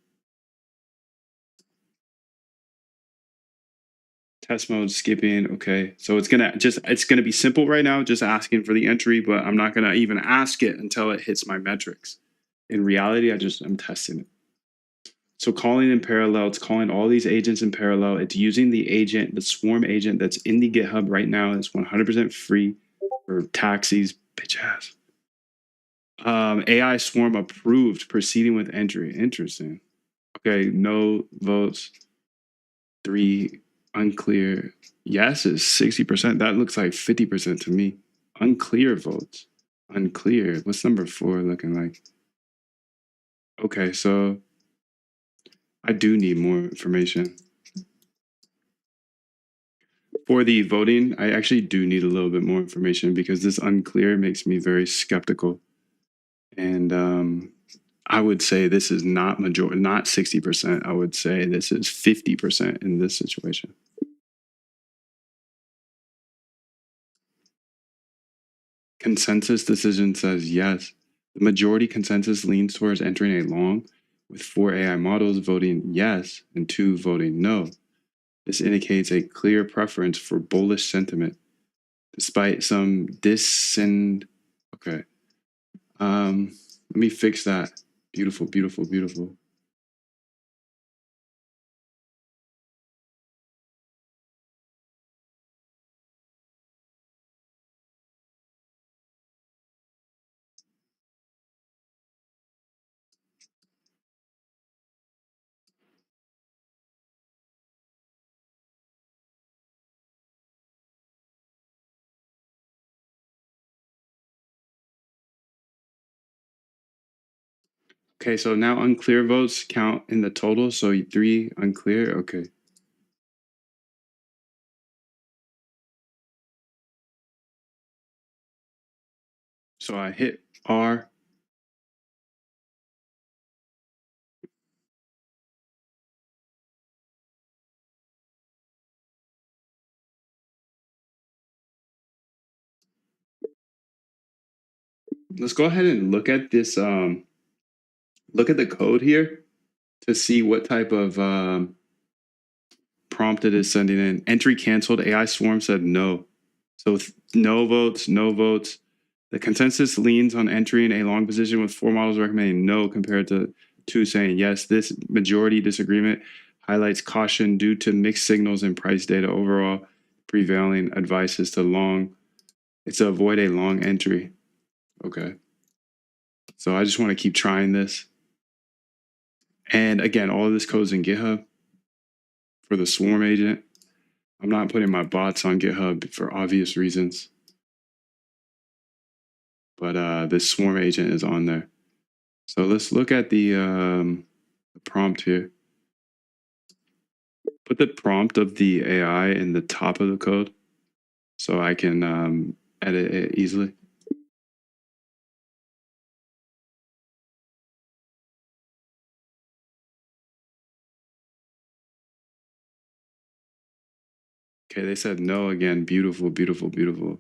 Test mode, skipping. Okay, so it's gonna be simple right now, just asking for the entry, but I'm not gonna even ask it until it hits my metrics. In reality, I'm testing it. So calling in parallel, it's calling all these agents in parallel. It's using the Swarm agent that's in the GitHub right now. It's 100% free for taxis, bitch ass. AI Swarm approved, proceeding with entry. Interesting. Okay, no votes. 3 Unclear. Yes is 60%. That looks like 50% to me. Unclear votes. Unclear. What's number 4 looking like? Okay, so I do need more information. For the voting, I actually do need a little bit more information because this unclear makes me very skeptical. And I would say this is not 60%. I would say this is 50% in this situation. Consensus decision says yes. The majority consensus leans towards entering a long, with 4 AI models voting yes and 2 voting no. This indicates a clear preference for bullish sentiment, despite some okay. Let me fix that. Beautiful, beautiful, beautiful. Okay, so now unclear votes count in the total. So 3 unclear. Okay. So I hit R. Let's go ahead and look at this. Look at the code here to see what type of prompt it is sending in. Entry canceled. AI Swarm said no. So no votes, no votes. The consensus leans on entering a long position with 4 models recommending no compared to 2 saying yes. This majority disagreement highlights caution due to mixed signals in price data. Overall, prevailing advice is to avoid a long entry. Okay. So I just want to keep trying this. And again, all of this code's in GitHub for the Swarm agent. I'm not putting my bots on GitHub for obvious reasons. But this Swarm agent is on there. So let's look at the prompt here. Put the prompt of the AI in the top of the code so I can edit it easily. Okay, they said no again. Beautiful, beautiful, beautiful.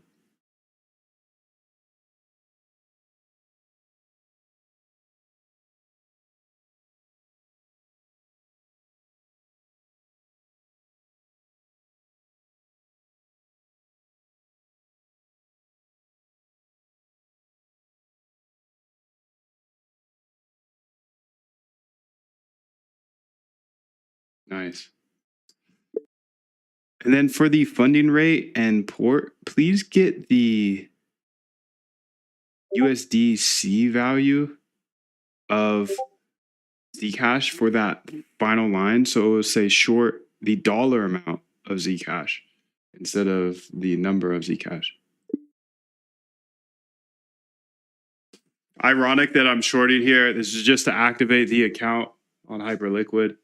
Nice. And then for the funding rate and port, please get the USDC value of Zcash for that final line. So it will say short the dollar amount of Zcash instead of the number of Zcash. Ironic that I'm shorting here. This is just to activate the account on Hyperliquid.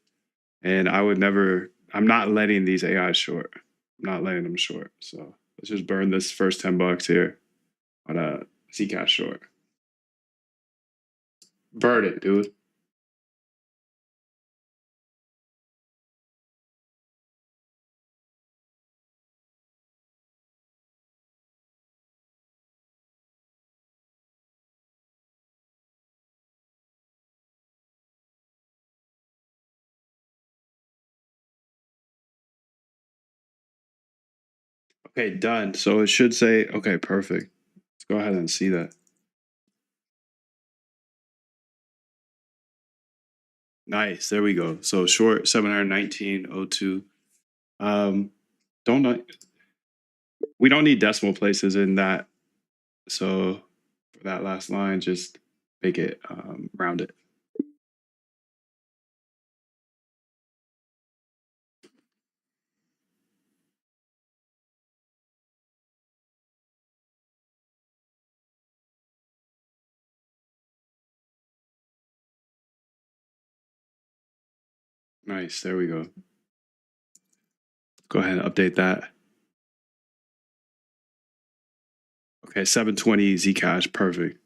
And I'm not letting these AIs short. I'm not letting them short. So let's just burn this first $10 here on a Zcash short. Burn it, dude. Okay, done. So it should say, okay, perfect. Let's go ahead and see that. Nice. There we go. So short 719.02. We don't need decimal places in that. So for that last line, just make it round it. Nice. There we go. Go ahead and update that. Okay, 720 Zcash. Perfect.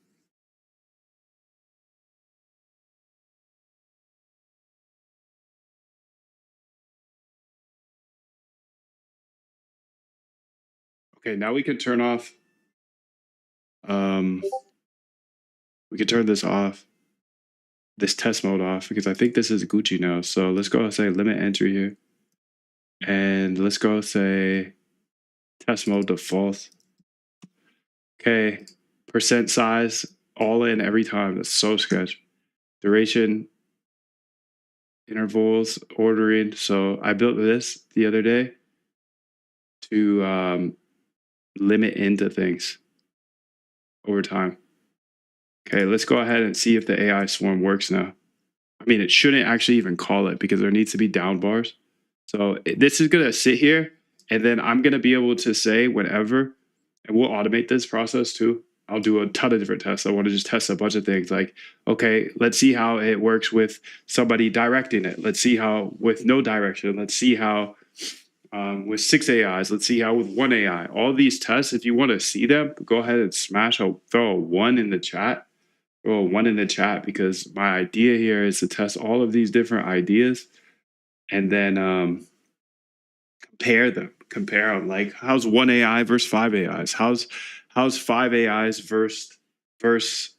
Okay, now we can turn off. We can turn this off, this test mode off, because I think this is Gucci now. So let's go and say limit entry here. And let's go say test mode default. Okay, percent size, all in every time. That's so sketch. Duration, intervals, ordering. So I built this the other day to limit into things over time. Okay, let's go ahead and see if the AI swarm works now. I mean, it shouldn't actually even call it because there needs to be down bars. So this is going to sit here, and then I'm going to be able to say whenever, and we'll automate this process too. I'll do a ton of different tests. I want to just test a bunch of things like, okay, let's see how it works with somebody directing it. Let's see how with no direction. Let's see how with 6 AIs. Let's see how with 1 AI. All these tests, if you want to see them, go ahead and smash. I'll throw a 1 in the chat. Throw a 1 in the chat because my idea here is to test all of these different ideas and then compare them. Like, how's 1 AI versus 5 AIs? How's 5 AIs versus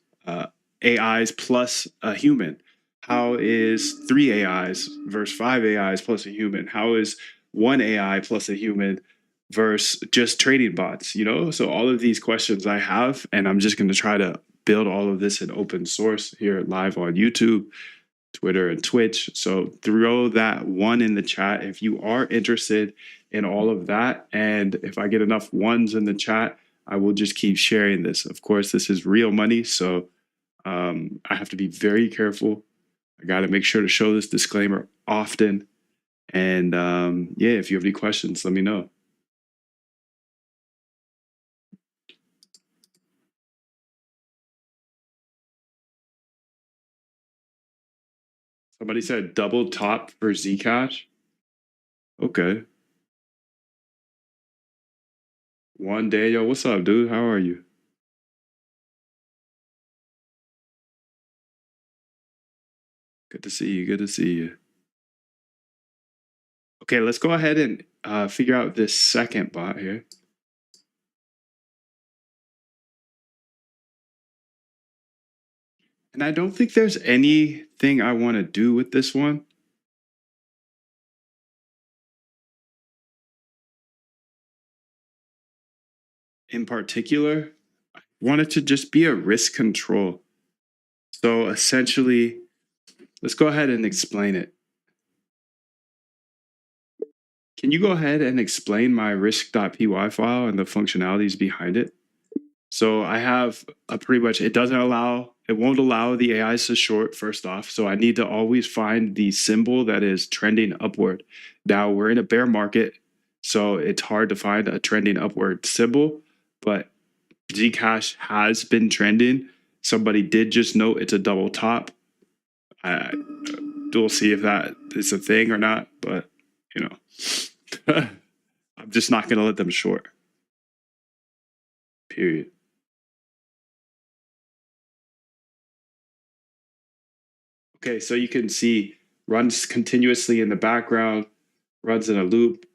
AIs plus a human? How is 3 AIs versus 5 AIs plus a human? How is 1 AI plus a human versus just trading bots? You know, so all of these questions I have, and I'm just going to try to build all of this in open source here live on YouTube, Twitter, and Twitch. So throw that 1 in the chat if you are interested in all of that. And if I get enough 1s in the chat, I will just keep sharing this. Of course, this is real money, so I have to be very careful. I got to make sure to show this disclaimer often. And yeah, if you have any questions, let me know. Somebody said double top for Zcash. Okay. One Daniel, what's up, dude? How are you? Good to see you. Good to see you. Okay, let's go ahead and figure out this second bot here. And I don't think there's anything I want to do with this one. In particular, I want it to just be a risk control. So essentially, let's go ahead and explain it. Can you go ahead and explain my risk.py file and the functionalities behind it? So I have a pretty much, it won't allow the AIs to short first off. So I need to always find the symbol that is trending upward. Now we're in a bear market, so it's hard to find a trending upward symbol, but Zcash has been trending. Somebody did just note it's a double top. We'll see if that is a thing or not, but you know, I'm just not going to let them short. Period. Okay, so you can see runs continuously in the background, runs in a loop.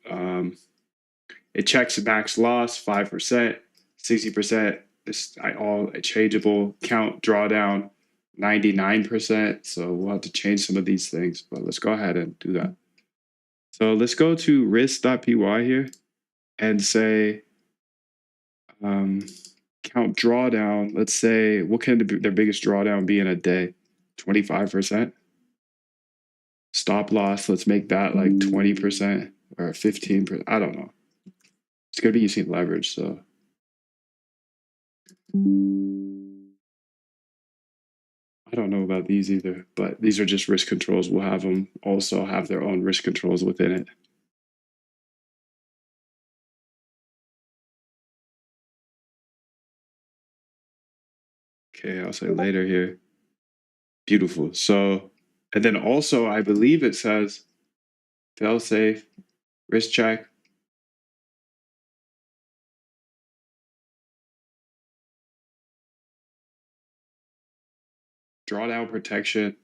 It checks max loss 5%, 60%. It's all changeable. Count drawdown 99%. So we'll have to change some of these things, but let's go ahead and do that. So let's go to risk.py here and say count drawdown. Let's say, what can their biggest drawdown be in a day? 25%. Stop loss, let's make that like 20% or 15%. I don't know. It's going to be using leverage, so. I don't know about these either, but these are just risk controls. We'll have them also have their own risk controls within it. Okay, I'll say later here. Beautiful. So, and then also I believe it says fail safe, risk check. Drawdown protection,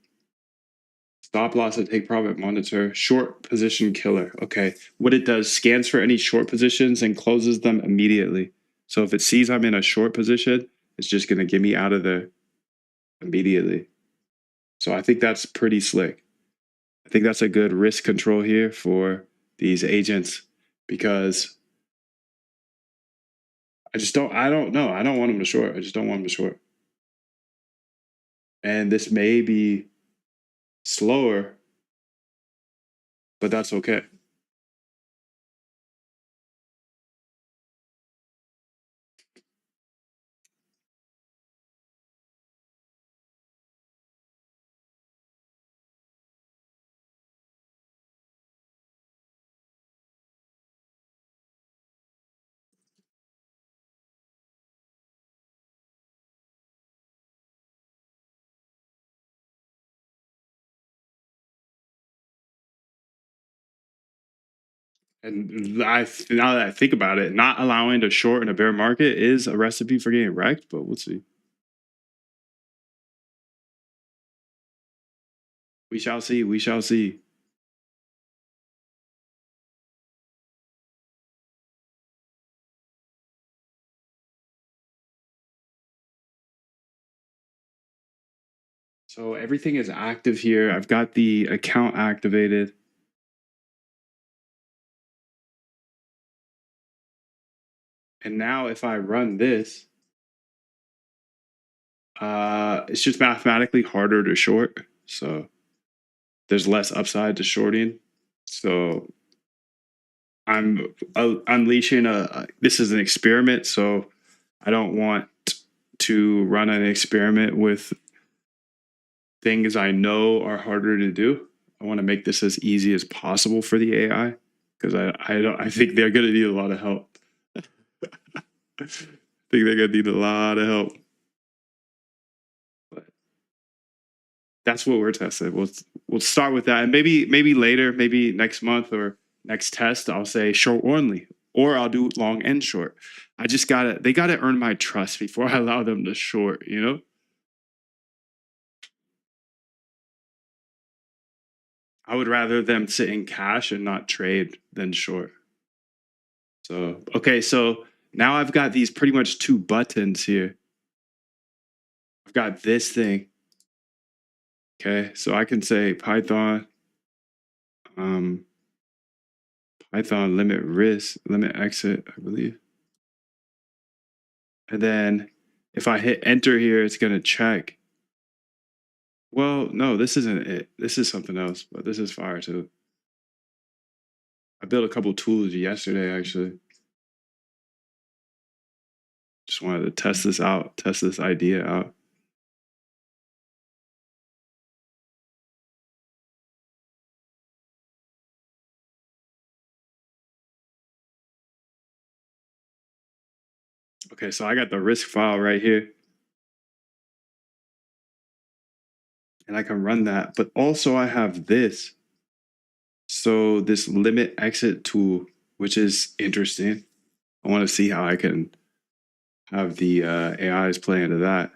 stop loss and take profit monitor, short position killer. Okay, what it does, scans for any short positions and closes them immediately. So if it sees I'm in a short position, it's just gonna get me out of there immediately. So I think that's pretty slick. I think that's a good risk control here for these agents because I don't know. I don't want them to short. I just don't want them to short. And this may be slower, but that's okay. And now that I think about it, not allowing to short in a bear market is a recipe for getting wrecked, but we'll see. We shall see. We shall see. So everything is active here. I've got the account activated. And now if I run this, it's just mathematically harder to short. So there's less upside to shorting. So I'm unleashing this is an experiment. So I don't want to run an experiment with things I know are harder to do. I want to make this as easy as possible for the AI because I think they're going to need a lot of help. I think they're going to need a lot of help. But that's what we're testing. We'll start with that, and maybe later, maybe next month or next test, I'll say short only, or I'll do long and short. They gotta earn my trust before I allow them to short. You know, I would rather them sit in cash and not trade than short. So okay, so now I've got these pretty much two buttons here. I've got this thing. Okay, so I can say Python, Python limit risk, limit exit, I believe. And then if I hit enter here, it's gonna check. Well, no, this isn't it. This is something else, but this is fire too. I built a couple tools yesterday actually. Just wanted to test this out, test this idea out. Okay, so I got the risk file right here. And I can run that, but also I have this. So this limit exit tool, which is interesting. I want to see how I can have the AIs play into that.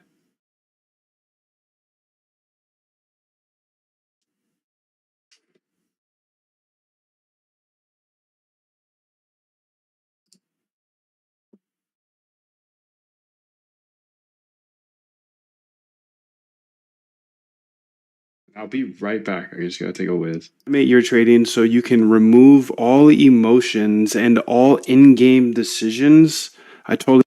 I'll be right back. I just gotta take a whiz. Automate your trading so you can remove all emotions and all in-game decisions. I totally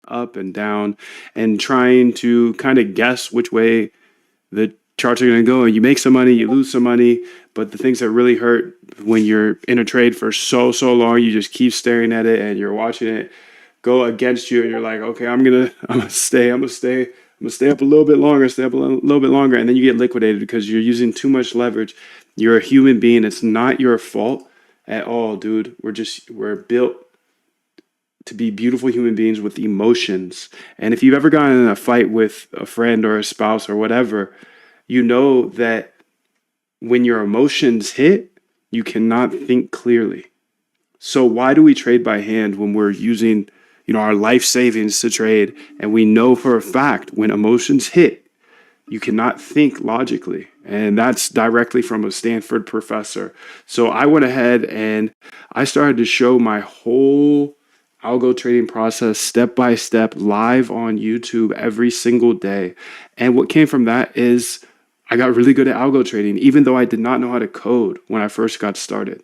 up and down and trying to kind of guess which way the charts are going to go, and you make some money, you lose some money. But the things that really hurt when you're in a trade for so long, you just keep staring at it and you're watching it go against you, and you're like, okay, I'm gonna stay up a little bit longer, stay up a little bit longer, and then you get liquidated because you're using too much leverage. You're a human being. It's not your fault at all, dude. We're built to be beautiful human beings with emotions. And if you've ever gotten in a fight with a friend or a spouse or whatever, you know that when your emotions hit, you cannot think clearly. So why do we trade by hand when we're using, our life savings to trade? And we know for a fact when emotions hit, you cannot think logically. And that's directly from a Stanford professor. So I went ahead and I started to show my whole algo trading process step by step live on YouTube every single day. And what came from that is I got really good at algo trading, even though I did not know how to code when I first got started.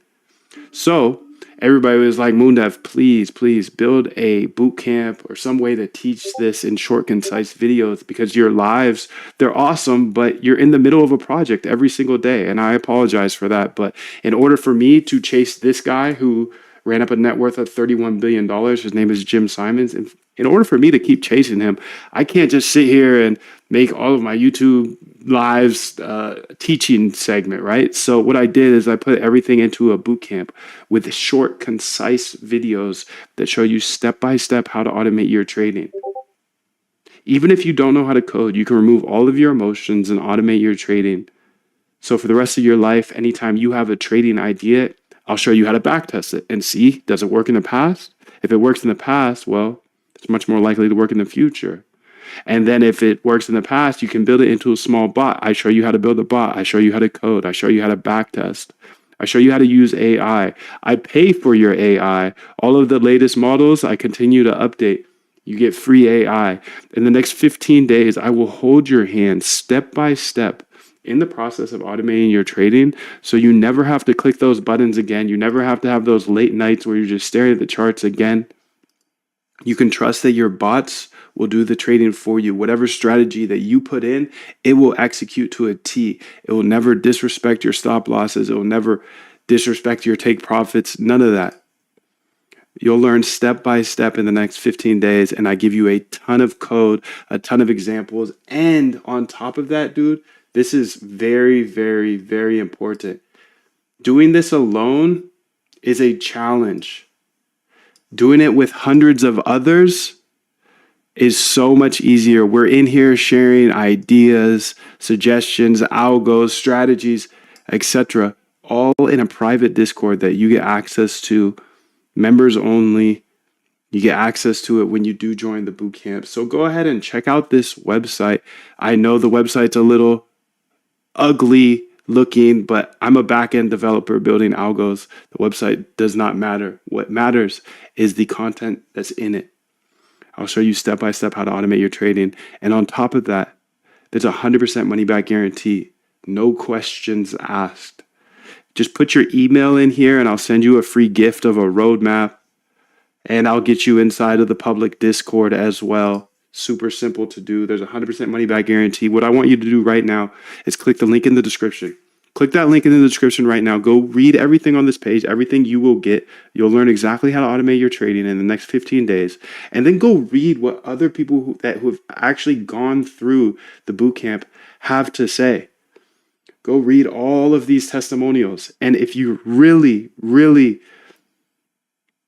So everybody was like, Moondev, please build a boot camp or some way to teach this in short, concise videos because your lives, they're awesome, but you're in the middle of a project every single day. And I apologize for that. But in order for me to chase this guy who ran up a net worth of $31 billion, his name is Jim Simons. And in order for me to keep chasing him, I can't just sit here and make all of my YouTube lives teaching segment, right? So what I did is I put everything into a boot camp with short, concise videos that show you step by step how to automate your trading. Even if you don't know how to code, you can remove all of your emotions and automate your trading. So for the rest of your life, anytime you have a trading idea, I'll show you how to backtest it and see, does it work in the past? If it works in the past, well, it's much more likely to work in the future. And then if it works in the past, you can build it into a small bot. I show you how to build a bot. I show you how to code. I show you how to backtest. I show you how to use AI. I pay for your AI. All of the latest models, I continue to update. You get free AI. In the next 15 days, I will hold your hand step by step in the process of automating your trading. So you never have to click those buttons again. You never have to have those late nights where you're just staring at the charts again. You can trust that your bots will do the trading for you. Whatever strategy that you put in, it will execute to a T. It will never disrespect your stop losses. It will never disrespect your take profits. None of that. You'll learn step by step in the next 15 days. And I give you a ton of code, a ton of examples. And on top of that, dude, this is very, very, very important. Doing this alone is a challenge. Doing it with hundreds of others is so much easier. We're in here sharing ideas, suggestions, algos, strategies, etc., all in a private Discord that you get access to, members only. You get access to it when you do join the bootcamp. So go ahead and check out this website. I know the website's a little ugly looking, but I'm a back-end developer building algos. The website does not matter. What matters is the content that's in it. I'll show you step by step how to automate your trading. And on top of that, there's a 100% money back guarantee. No questions asked. Just put your email in here and I'll send you a free gift of a roadmap. And I'll get you inside of the public Discord as well. Super simple to do. There's a 100% money back guarantee. What I want you to do right now is click the link in the description. Click that link in the description right now. Go read everything on this page, everything you will get. You'll learn exactly how to automate your trading in the next 15 days. And then go read what other people who have actually gone through the bootcamp have to say. Go read all of these testimonials. And if you really, really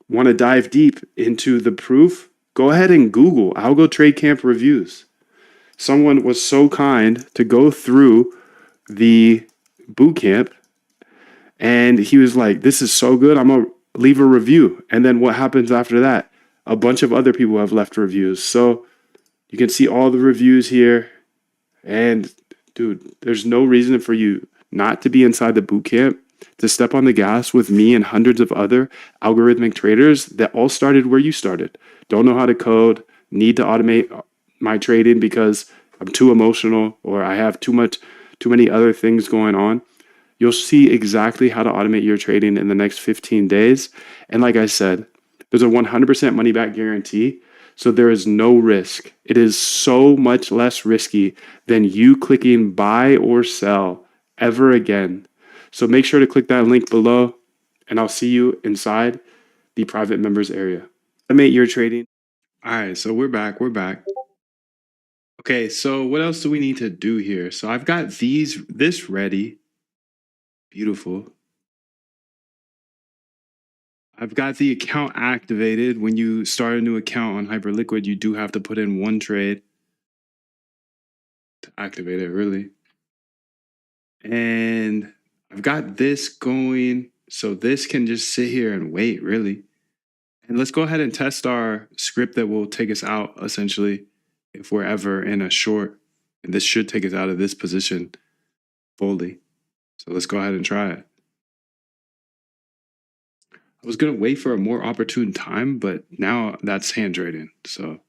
want to dive deep into the proof, go ahead and Google Algo Trade Camp reviews. Someone was so kind to go through the boot camp and he was like, this is so good, I'm gonna leave a review. And then what happens after that? A bunch of other people have left reviews. So you can see all the reviews here. And dude, there's no reason for you not to be inside the boot camp, to step on the gas with me and hundreds of other algorithmic traders that all started where you started. Don't know how to code, need to automate my trading because I'm too emotional or I have too many other things going on. You'll see exactly how to automate your trading in the next 15 days. And like I said, there's a 100% money back guarantee. So there is no risk. It is so much less risky than you clicking buy or sell ever again. So make sure to click that link below and I'll see you inside the private members area. Automate your trading. All right, so we're back. Okay, so what else do we need to do here? So I've got this ready. Beautiful. I've got the account activated. When you start a new account on Hyperliquid, you do have to put in one trade to activate it, really. And I've got this going. So this can just sit here and wait, really. And let's go ahead and test our script that will take us out, essentially, if we're ever in a short. And this should take us out of this position fully. So let's go ahead and try it. I was going to wait for a more opportune time, but now that's hand trading. So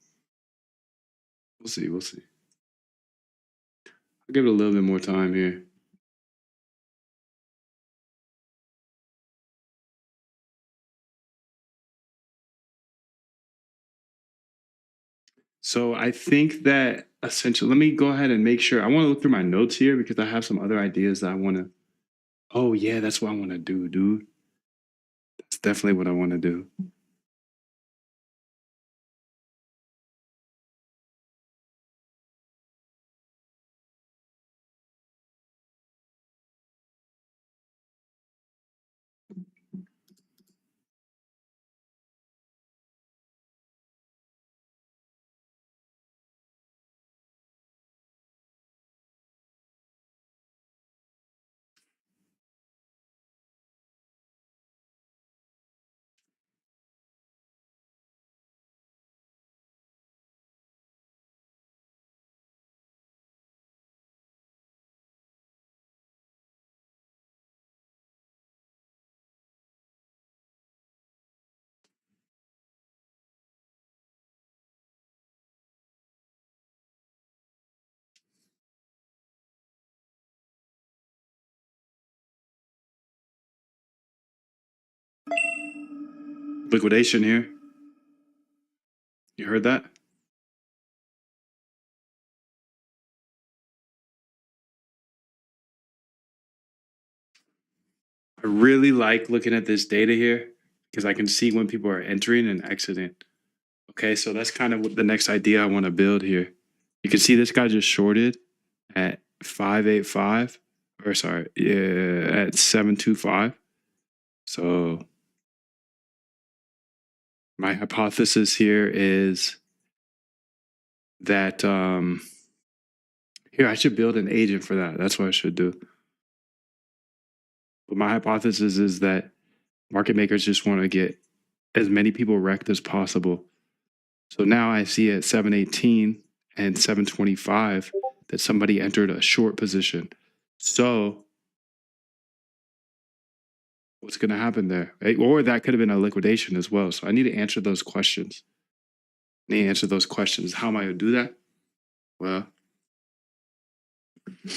we'll see. We'll see. I'll give it a little bit more time here. So I think that essentially, let me go ahead and make sure. I want to look through my notes here because I have some other ideas that I want to. Oh, yeah, that's what I want to do, dude. That's definitely what I want to do. Liquidation here. You heard that? I really like looking at this data here because I can see when people are entering and exiting. Okay, so that's kind of what the next idea I want to build here. You can see this guy just shorted at 585, or sorry, yeah, at 725. So my hypothesis here is that here I should build an agent for that. That's what I should do. But my hypothesis is that market makers just want to get as many people wrecked as possible. So now I see at 718 and 725 that somebody entered a short position. So what's going to happen there? Right? Or that could have been a liquidation as well. So I need to answer those questions. I need to answer those questions. How am I going to do that? Well, let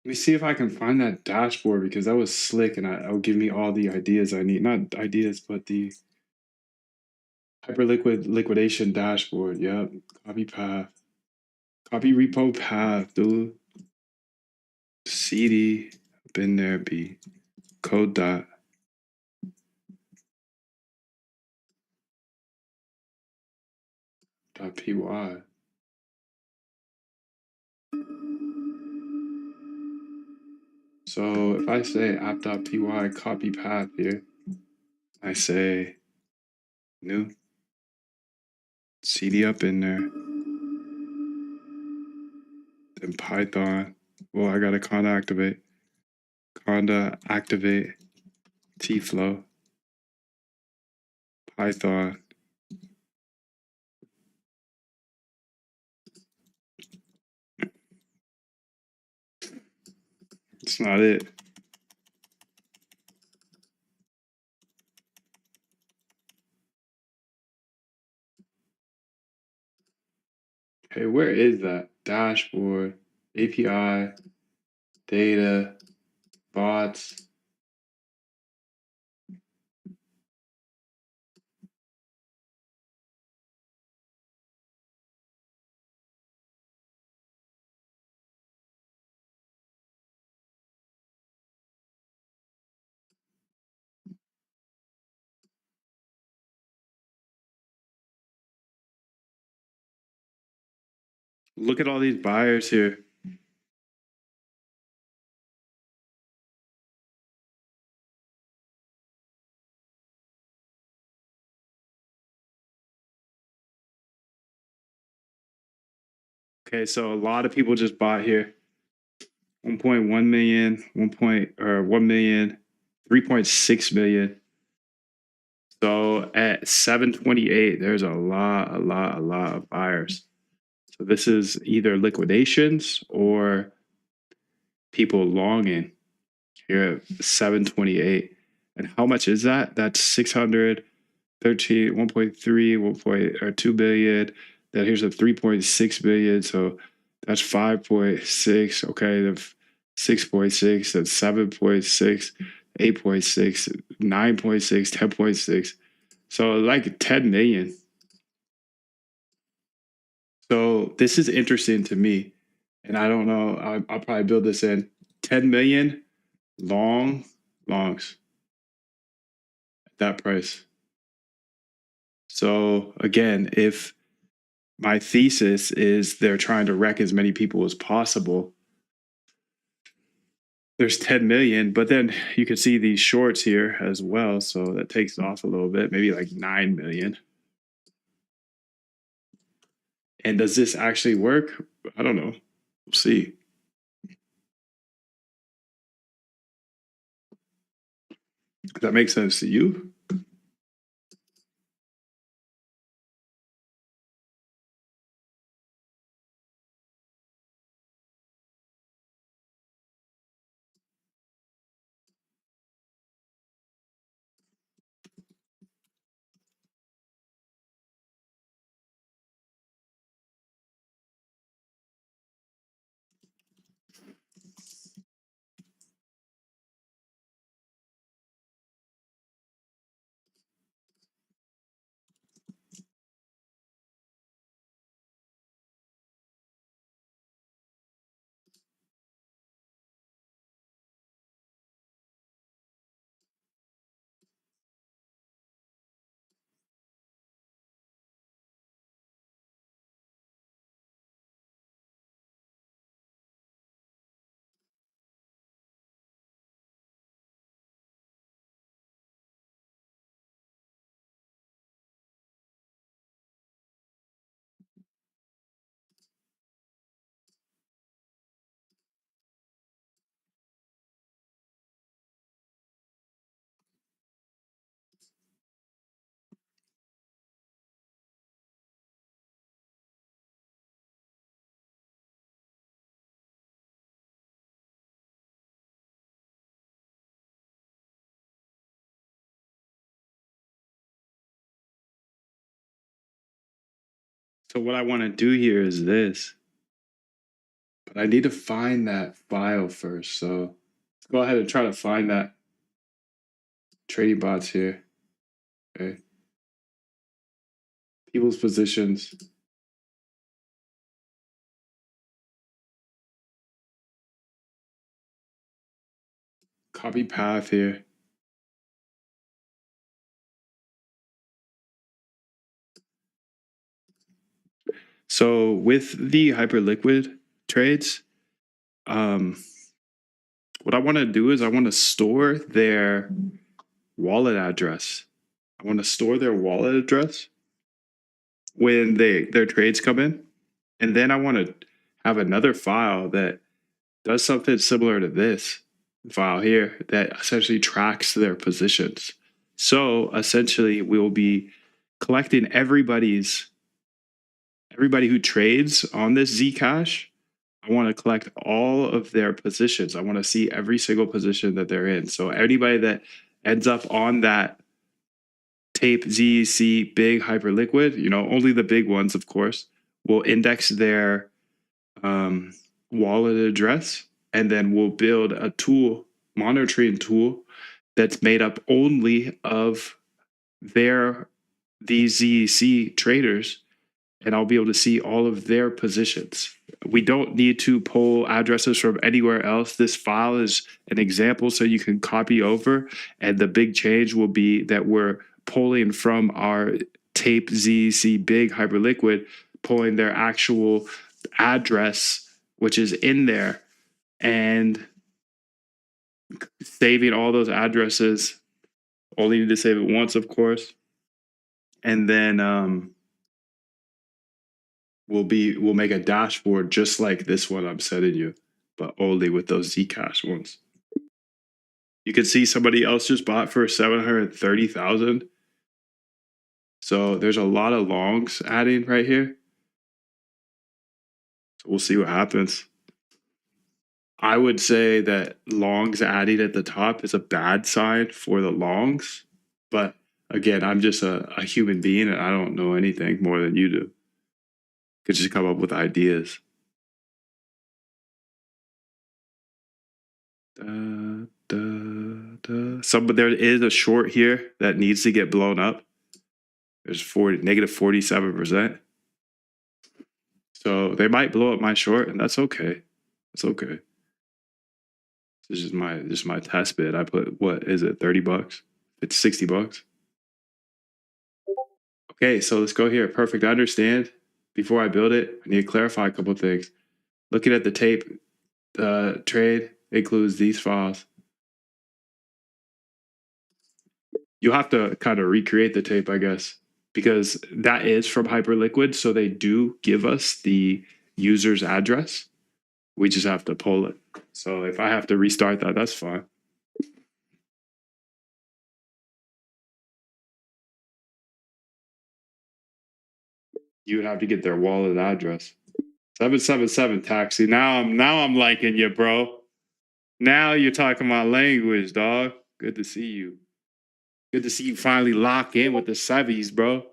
me see if I can find that dashboard because that was slick and it'll give me all the ideas I need. Not ideas, but the Hyperliquid liquidation dashboard. Yep. Copy path. Copy repo path, dude. CD. Been there, B. Code dot. Dot py. So if I say app.py copy path here, I say new CD up in there, then Python. Well, I gotta conda activate tflow, Python. It's not it. Hey, where is that? Dashboard, API, data, bots. Look at all these buyers here. Okay, so a lot of people just bought here. 1.1 million, 1 million, 3.6 million. So at 728, there's a lot of buyers. So this is either liquidations or people longing here at 728. And how much is that? That's 613, 1.3, 1 point, or 2 billion. Then here's a 3.6 billion. So that's 5.6. Okay. The 6.6, that's 7.6, 8.6, 9.6, 10.6. So like 10 million. So this is interesting to me. And I don't know, I'll probably build this in 10 million longs at that price. So again, if my thesis is they're trying to wreck as many people as possible, there's 10 million, but then you can see these shorts here as well. So that takes off a little bit, maybe like 9 million. And does this actually work? I don't know. We'll see. Does that make sense to you? So what I want to do here is this, but I need to find that file first. So let's go ahead and try to find that trading bots here. Okay. People's positions. Copy path here. So with the Hyperliquid trades, what I want to do is I want to store their wallet address. I want to store their wallet address when their trades come in, and then I want to have another file that does something similar to this file here that essentially tracks their positions. So essentially, we'll be collecting everybody who trades on this Zcash. I want to collect all of their positions. I want to see every single position that they're in. So anybody that ends up on that tape ZEC big Hyperliquid, only the big ones, of course, will index their wallet address, and then we'll build a monitoring tool that's made up only of these ZEC traders, and I'll be able to see all of their positions. We don't need to pull addresses from anywhere else. This file is an example so you can copy over, and the big change will be that we're pulling from our tape ZEC big Hyperliquid, pulling their actual address, which is in there, and saving all those addresses. Only need to save it once, of course. And then we'll make a dashboard just like this one I'm sending you, but only with those Zcash ones. You can see somebody else just bought for 730,000. So there's a lot of longs adding right here. So we'll see what happens. I would say that longs adding at the top is a bad sign for the longs. But again, I'm just a human being and I don't know anything more than you do. Could just come up with ideas. But there is a short here that needs to get blown up. There's negative 47%. So they might blow up my short, and that's okay. It's okay. This is my test bid. I put, what is it, $30? It's $60. Okay, so let's go here. Perfect. I understand. Before I build it, I need to clarify a couple of things. Looking at the tape, trade includes these files. You'll have to kind of recreate the tape, I guess, because that is from Hyperliquid. So they do give us the user's address. We just have to pull it. So if I have to restart that, that's fine. You would have to get their wallet address. 777 taxi. Now I'm liking you, bro. Now you're talking my language, dog. Good to see you. Good to see you finally lock in with the sevies, bro.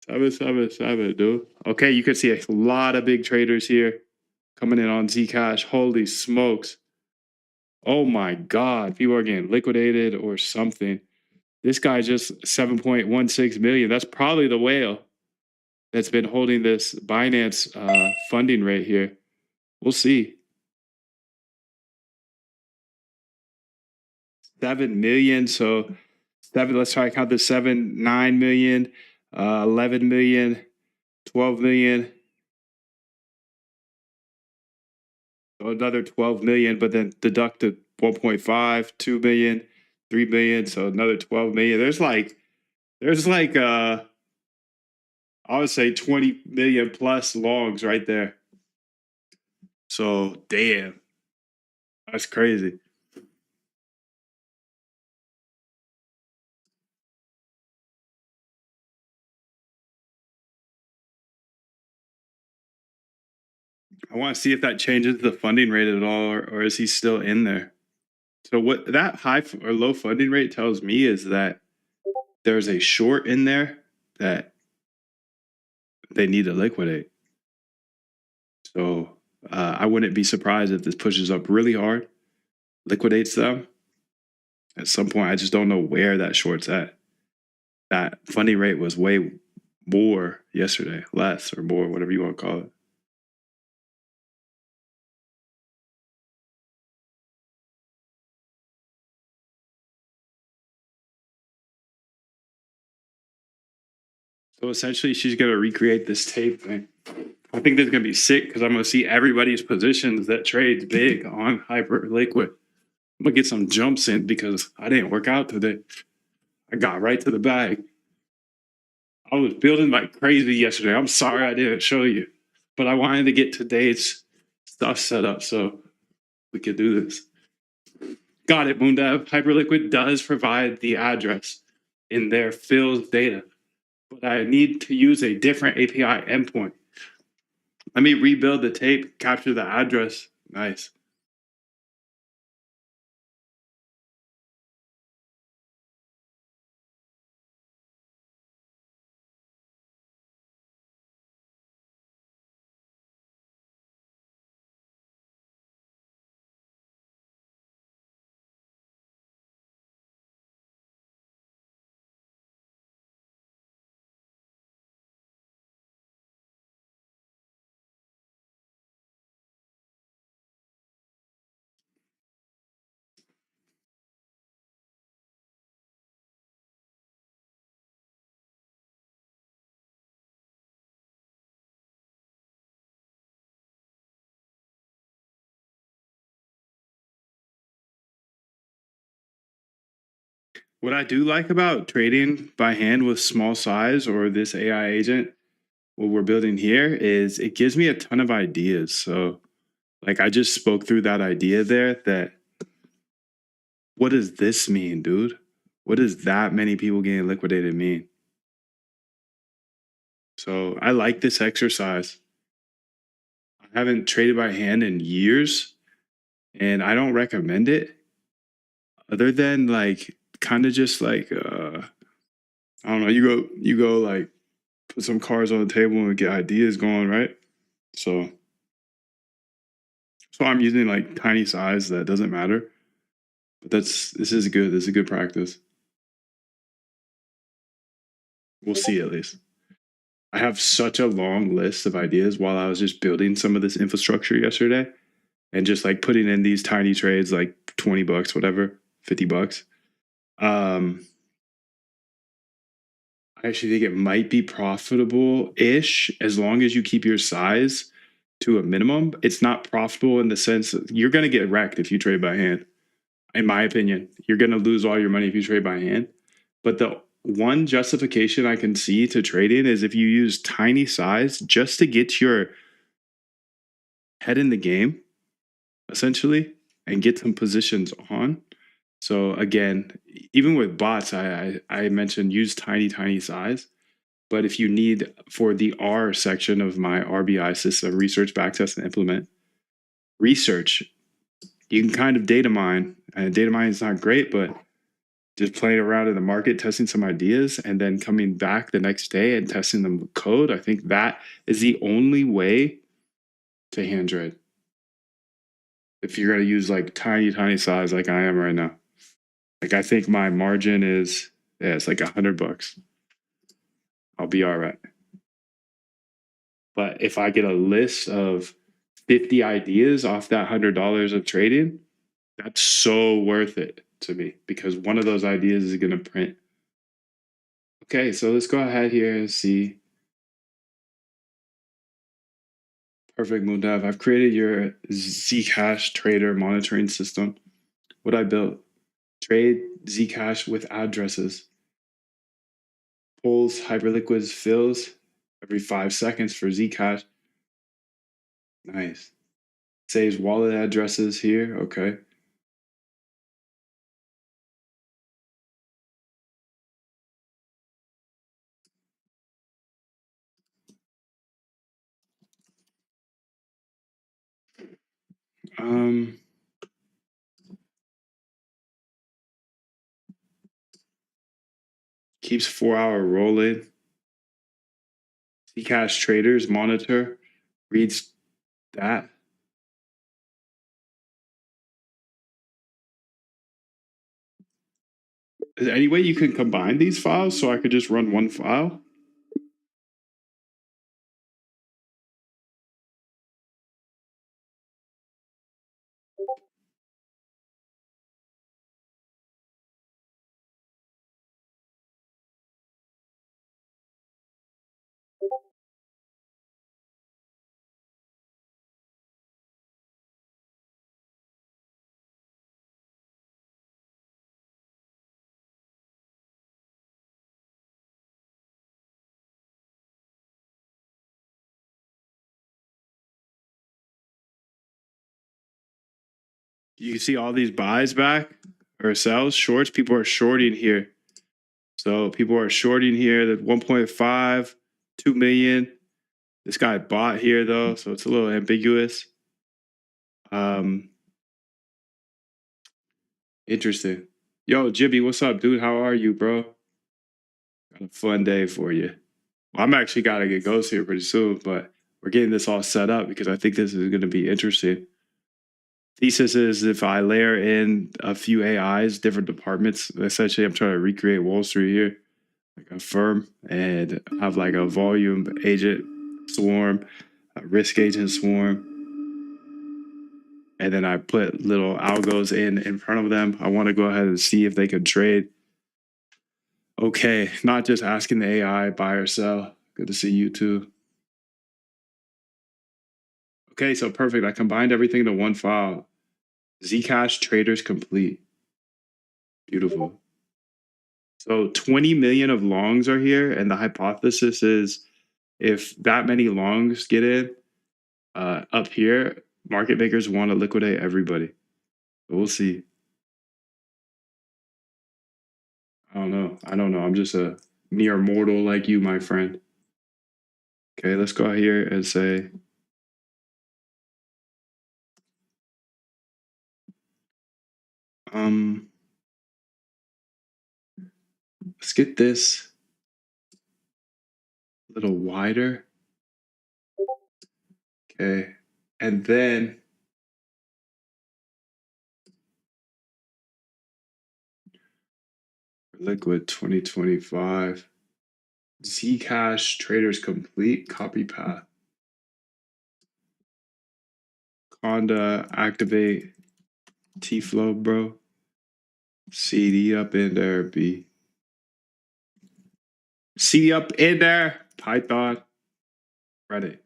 777, dude. Okay, you can see a lot of big traders here coming in on Zcash. Holy smokes. Oh my God. People are getting liquidated or something. This guy just 7.16 million. That's probably the whale that's been holding this Binance funding rate here. We'll see. 7 million. So let's try to count the 7, 9 million, 11 million, 12 million. So another 12 million, but then deduct to 1.5, 2 million, 3 million. So another 12 million. There's like I would say 20 million plus logs right there. So damn. That's crazy. I want to see if that changes the funding rate at all, or is he still in there? So what that high or low funding rate tells me is that there's a short in there that they need to liquidate. So I wouldn't be surprised if this pushes up really hard, liquidates them. At some point, I just don't know where that short's at. That funding rate was way more yesterday, less or more, whatever you want to call it. So essentially, she's going to recreate this tape thing. I think this is going to be sick because I'm going to see everybody's positions that trades big on Hyperliquid. I'm going to get some jumps in because I didn't work out today. I got right to the bag. I was building like crazy yesterday. I'm sorry I didn't show you, but I wanted to get today's stuff set up so we could do this. Got it, Moondev. Hyperliquid does provide the address in their fills data, but I need to use a different API endpoint. Let me rebuild the tape, capture the address. Nice. What I do like about trading by hand with small size or this AI agent what we're building here is it gives me a ton of ideas. So like I just spoke through that idea there that what does this mean, dude? What does that many people getting liquidated mean? So I like this exercise. I haven't traded by hand in years and I don't recommend it other than like kind of just like I don't know, you go like put some cards on the table and get ideas going, right? So I'm using like tiny size that doesn't matter. But this is good. This is a good practice. We'll see at least. I have such a long list of ideas while I was just building some of this infrastructure yesterday and just like putting in these tiny trades like $20, whatever, $50. I actually think it might be profitable ish as long as you keep your size to a minimum. It's not profitable in the sense that you're going to get wrecked if you trade by hand. In my opinion, you're going to lose all your money if you trade by hand. But the one justification I can see to trading is if you use tiny size just to get your head in the game, essentially, and get some positions on. So again, even with bots, I mentioned use tiny size. But if you need for the R section of my RBI system, research, backtest, and implement research, you can kind of data mine. And data mining is not great, but just playing around in the market, testing some ideas, and then coming back the next day and testing the code. I think that is the only way to hand trade. If you're going to use like tiny size like I am right now. Like I think my margin is, yeah, it's like $100. I'll be all right. But if I get a list of 50 ideas off that $100 of trading, that's so worth it to me because one of those ideas is going to print. Okay, so let's go ahead here and see. Perfect, Moondev. I've created your Zcash trader monitoring system. What I built: trade Zcash with addresses, pulls Hyperliquid's fills every 5 seconds for Zcash. Nice. Saves wallet addresses here. Okay. Um, keeps 4-hour rolling. Zcash traders monitor reads that. Is there any way you can combine these files so I could just run one file? You can see all these buys back or sells, shorts. People are shorting here. So people are shorting here. That 1.5, 2 million. This guy bought here though, so it's a little ambiguous. Interesting. Yo, Jibby, what's up, dude? How are you, bro? Got a fun day for you. Well, I'm actually gotta get ghost here pretty soon, but we're getting this all set up because I think this is going to be interesting. Thesis is if I layer in a few AIs, different departments, essentially I'm trying to recreate Wall Street here, like a firm, and have like a volume agent swarm, a risk agent swarm, and then I put little algos in front of them. I want to go ahead and see if they could trade. Okay, not just asking the AI buy or sell. Good to see you too. Okay, so perfect. I combined everything into one file. Zcash traders complete. Beautiful. So 20 million of longs are here, and the hypothesis is if that many longs get in up here, market makers want to liquidate everybody. But we'll see. I don't know. I don't know. I'm just a mere mortal like you, my friend. Okay, let's go out here and say let's get this a little wider. Okay. And then liquid 2025. Zcash traders complete copy path. Conda activate T-Flow, bro. CD up in there, B. CD up in there. Python. Reddit.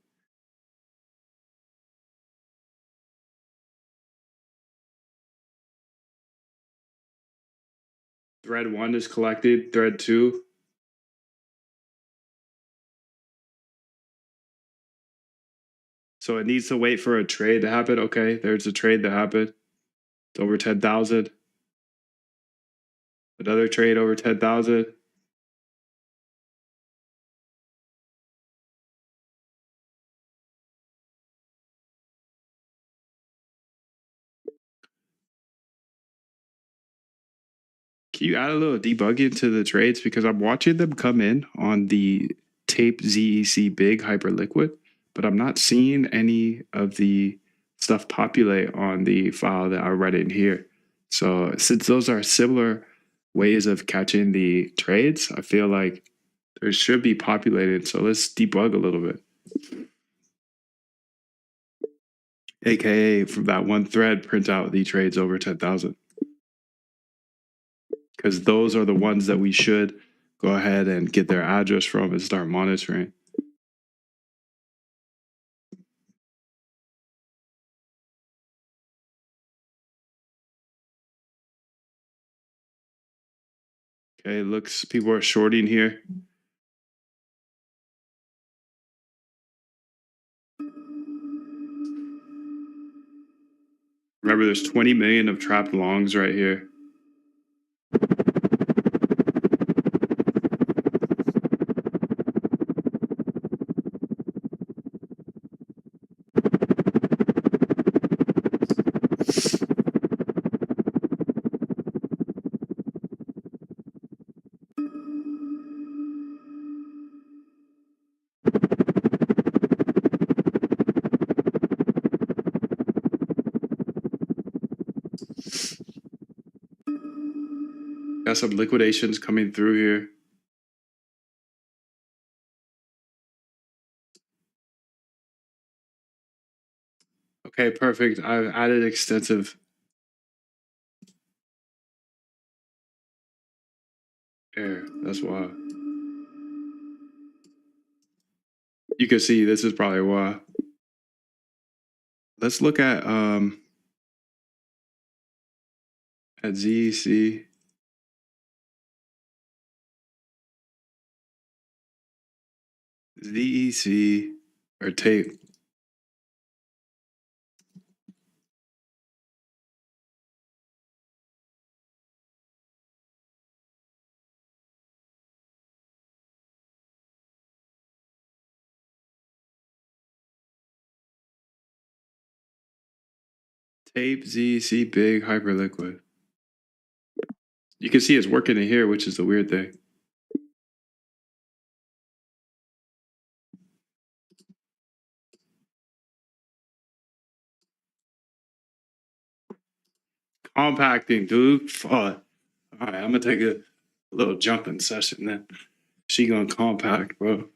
Thread 1 is collected. Thread 2. So it needs to wait for a trade to happen. Okay, there's a trade that happened. It's over 10,000. Another trade over 10,000. Can you add a little debugging to the trades? Because I'm watching them come in on the tape ZEC big hyperliquid, but I'm not seeing any of the stuff populate on the file that I read in here. So since those are similar ways of catching the trades, I feel like there should be populated. So let's debug a little bit. AKA from that one thread, print out the trades over 10,000. Because those are the ones that we should go ahead and get their address from and start monitoring. Okay, looks people are shorting here. Remember, there's 20 million of trapped longs right here. Got some liquidations coming through here. Okay, perfect. I've added extensive air. That's why. You can see this is probably why. Let's look at ZEC. ZEC or tape. Tape ZEC big hyperliquid. You can see it's working in here, which is the weird thing. Compacting, dude. Fuck. All right, I'm gonna take a little jumping session then. She gonna compact, bro.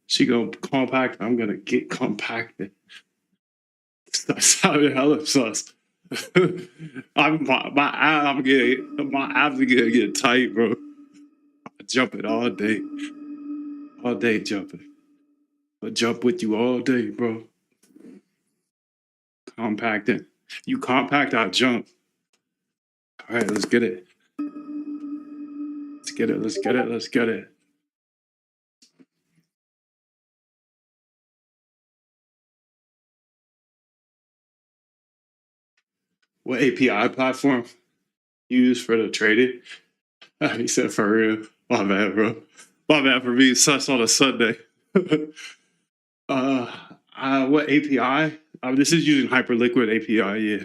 She gonna compact. I'm gonna get compacted. That sounded hella sus. I'm getting my abs are gonna get tight, bro. I'm jumping all day jumping. I'll jump with you all day, bro. Compacting. You compact, I'll jump. All right, let's get it. Let's get it. Let's get it. Let's get it. What API platform you use for the trading? He said, for real. My bad, bro. My bad for being sus on a Sunday. What API? This is using Hyperliquid API, yeah.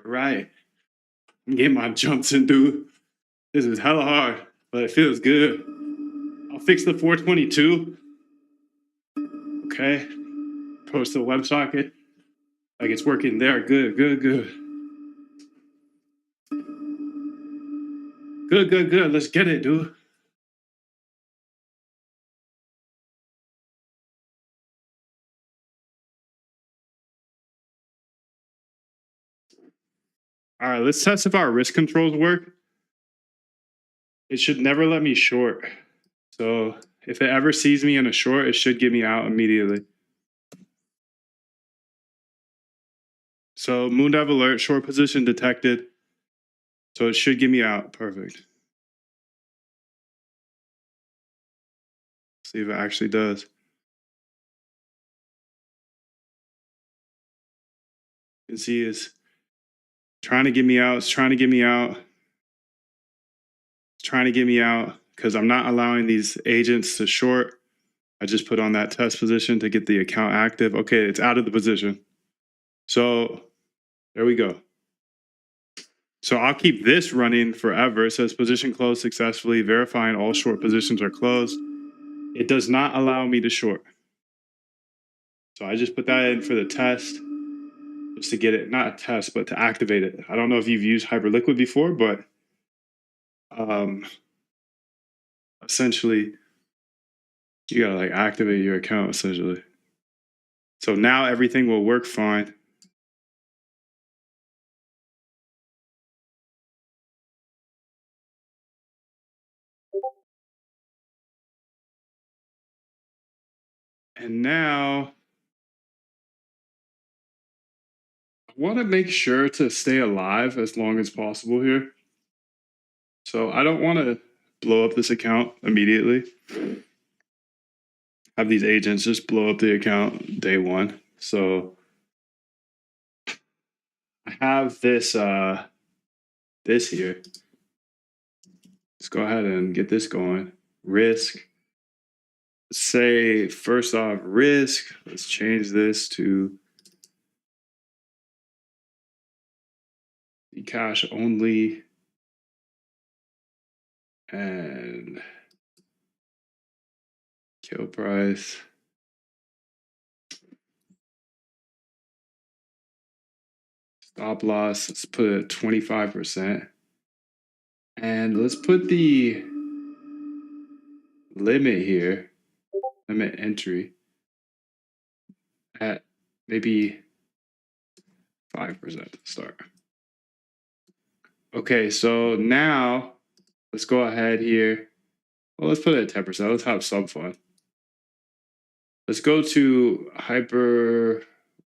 All right. I'm getting my jumps in, dude. This is hella hard, but it feels good. I'll fix the 422. Okay. Post the WebSocket. Like it's working there. Good, good, good. Good, good, good. Let's get it, dude. All right, let's test if our risk controls work. It should never let me short. So if it ever sees me in a short, it should get me out immediately. So Moondive alert, short position detected. So it should get me out. Perfect. See if it actually does. You can see it's trying to get me out. It's trying to get me out. It's trying to get me out because I'm not allowing these agents to short. I just put on that test position to get the account active. Okay, it's out of the position. So there we go. So I'll keep this running forever. It says position closed successfully, verifying all short positions are closed. It does not allow me to short. So I just put that in for the test, just to get it, not a test, but to activate it. I don't know if you've used Hyperliquid before, but essentially you gotta like activate your account essentially. So now everything will work fine. And now I want to make sure to stay alive as long as possible here. So I don't want to blow up this account immediately. Have these agents just blow up the account day one. So I have this this here. Let's go ahead and get this going. Risk. Say first off risk. Let's change this to the cash only. And kill price. Stop loss. Let's put it at 25%. And let's put the limit here, limit entry, at maybe 5% to start. Okay, so now let's go ahead here. Well, let's put it at 10%. Let's have some fun. Let's go to hyper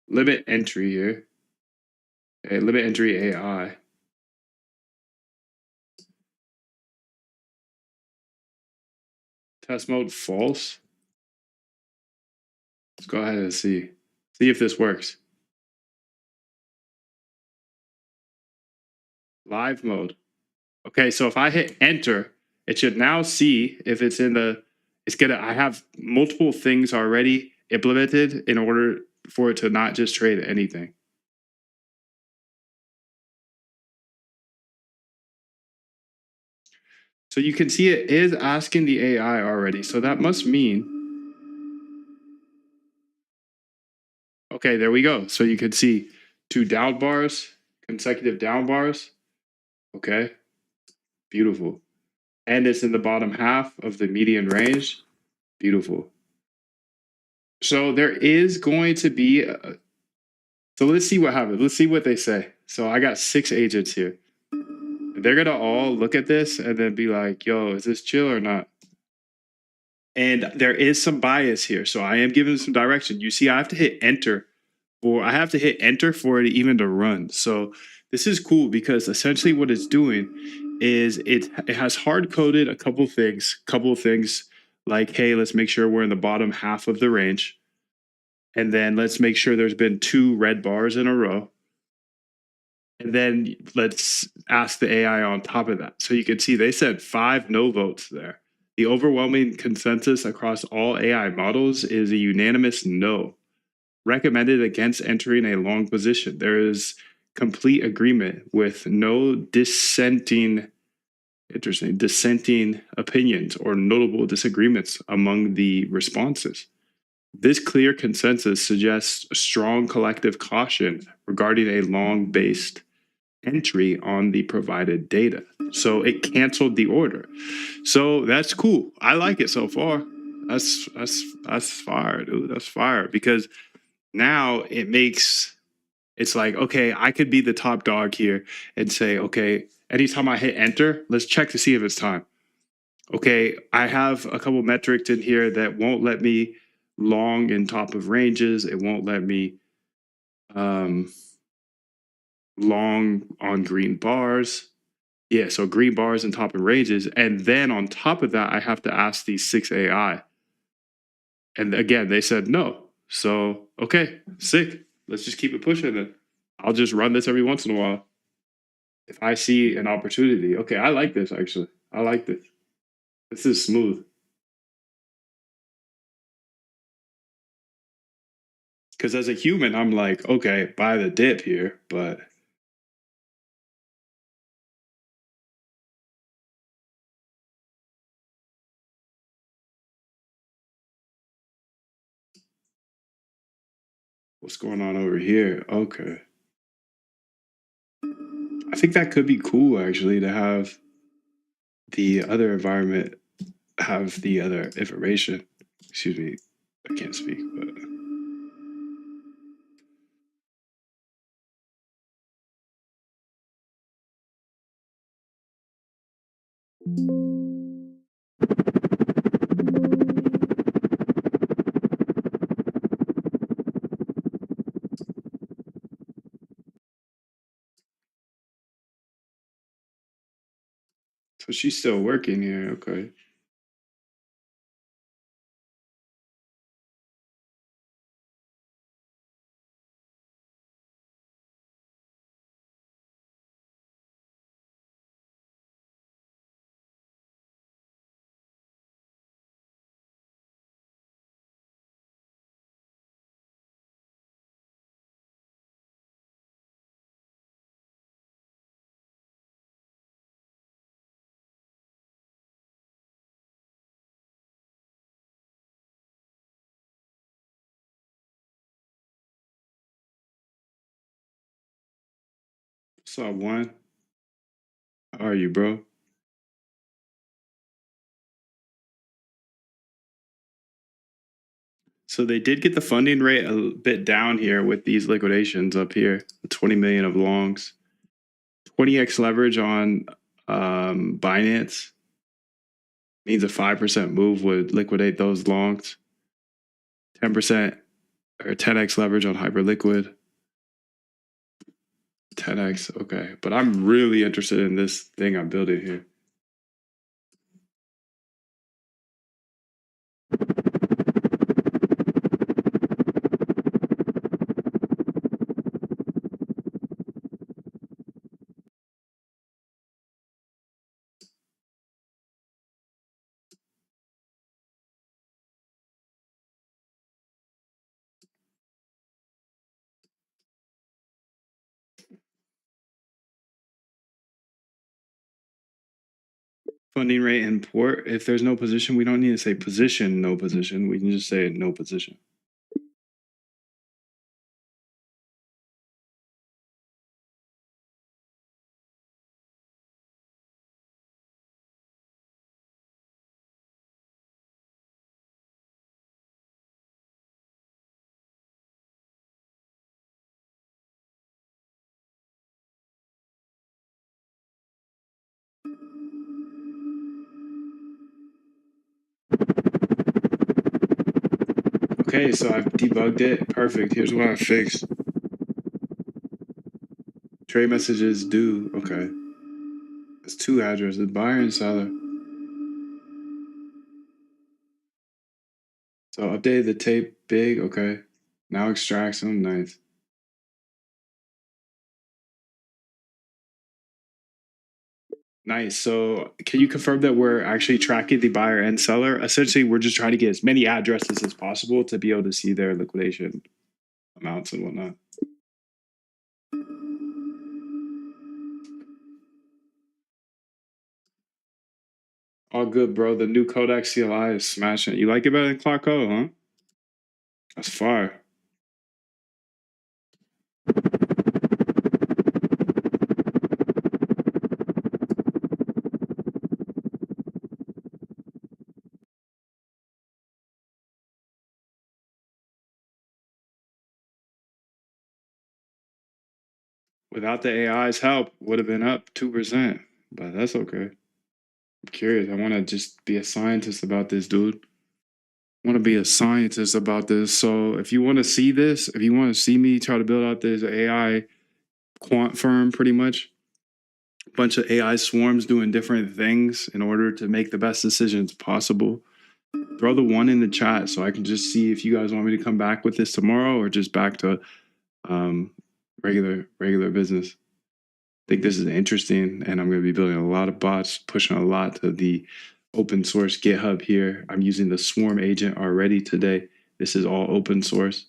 limit entry here. Okay, limit entry AI. Test mode false. Let's go ahead and see if this works. Live mode. Okay, so if I hit enter, it should now see if it's in the, I have multiple things already implemented in order for it to not just trade anything. So you can see it is asking the AI already. So that must mean, okay, there we go. So you can see 2 down bars, consecutive down bars. Okay, beautiful. And it's in the bottom half of the median range. Beautiful. So there is going to be, so let's see what happens. Let's see what they say. So I got 6 agents here. And they're gonna all look at this and then be like, "Yo, is this chill or not?" And there is some bias here, so I am giving some direction. You see, I have to hit enter, or I have to hit enter for it even to run. So this is cool because essentially what it's doing is it has hard coded a couple of things like, hey, let's make sure we're in the bottom half of the range, and then let's make sure there's been 2 red bars in a row. And then let's ask the AI on top of that. So you can see they said 5 no votes there. The overwhelming consensus across all AI models is a unanimous no. Recommended against entering a long position. There is complete agreement with no dissenting opinions or notable disagreements among the responses. This clear consensus suggests a strong collective caution regarding a long based entry on the provided data. So it canceled the order. So that's cool. I like it so far. That's fire, dude. That's fire because now it's like, okay, I could be the top dog here and say, okay, anytime I hit enter, let's check to see if it's time. Okay, I have a couple metrics in here that won't let me long in top of ranges. It won't let me um, long on green bars. Yeah, so green bars and top of ranges. And then on top of that, I have to ask these 6 AI. And again, they said no. So, okay, sick. Let's just keep it pushing then. I'll just run this every once in a while. If I see an opportunity. Okay, I like this actually. I like this. This is smooth. Because as a human, I'm like, okay, buy the dip here, but what's going on over here? Okay. I think that could be cool actually to have the other environment have the other information. Excuse me, I can't speak, but so she's still working here. Okay. What's up, one? How are you, bro? So they did get the funding rate a bit down here with these liquidations up here, the 20 million of longs, 20x leverage on Binance means a 5% move would liquidate those longs. 10% or 10x leverage on Hyperliquid. 10x, okay. But I'm really interested in this thing I'm building here. Funding rate and port. If there's no position, we don't need to say position, no position. We can just say no position. Okay, so I've debugged it. Perfect. Here's what I fixed. Trade messages due. Okay. It's two addresses, buyer and seller. So update the tape big. Okay. Now extract some. Nice. Nice. So can you confirm that we're actually tracking the buyer and seller? Essentially, we're just trying to get as many addresses as possible to be able to see their liquidation amounts and whatnot. All good, bro. The new Kodak CLI is smashing. You like it better than Clock O, huh? That's fire. Without the AI's help, would have been up 2%, but that's okay. I'm curious. I want to just be a scientist about this, dude. I want to be a scientist about this. So if you want to see this, if you want to see me try to build out this AI quant firm, pretty much, a bunch of AI swarms doing different things in order to make the best decisions possible, throw the one in the chat so I can just see if you guys want me to come back with this tomorrow or just back to um, regular business. I think this is interesting, and I'm going to be building a lot of bots, pushing a lot to the open source GitHub here. I'm using the Swarm agent already today. This is all open source.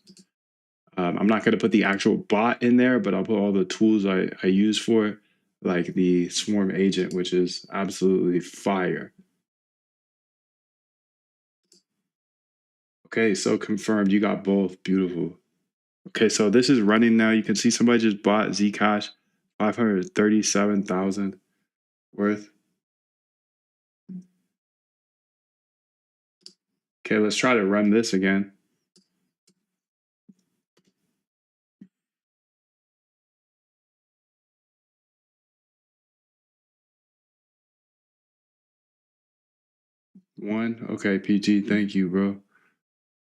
I'm not going to put the actual bot in there, but I'll put all the tools I use for it, like the Swarm agent, which is absolutely fire. Okay, so confirmed. You got both. Beautiful. Okay, so this is running now. You can see somebody just bought Zcash, 537,000 worth. Okay, let's try to run this again. One. Okay, PG. Thank you, bro.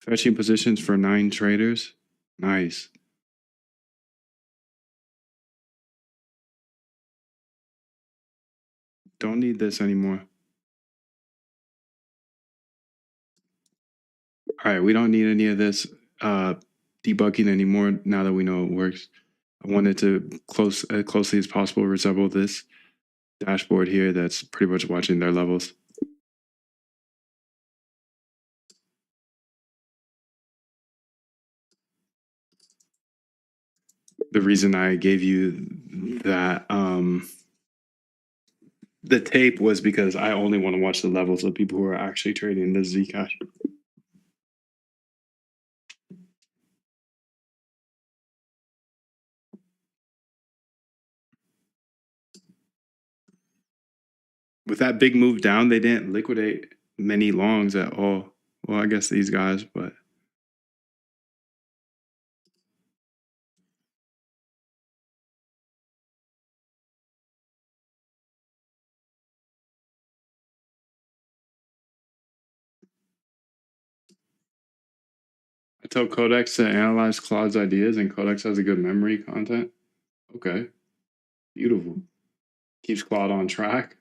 Fetching positions for 9 traders. Nice. Don't need this anymore. All right, we don't need any of this debugging anymore now that we know it works. I wanted to as closely as possible resemble this dashboard here that's pretty much watching their levels. The reason I gave you that the tape was because I only want to watch the levels of people who are actually trading the Zcash. With that big move down, they didn't liquidate many longs at all. Well, I guess these guys, but I tell Codex to analyze Claude's ideas, and Codex has a good memory content. Okay, beautiful. Keeps Claude on track.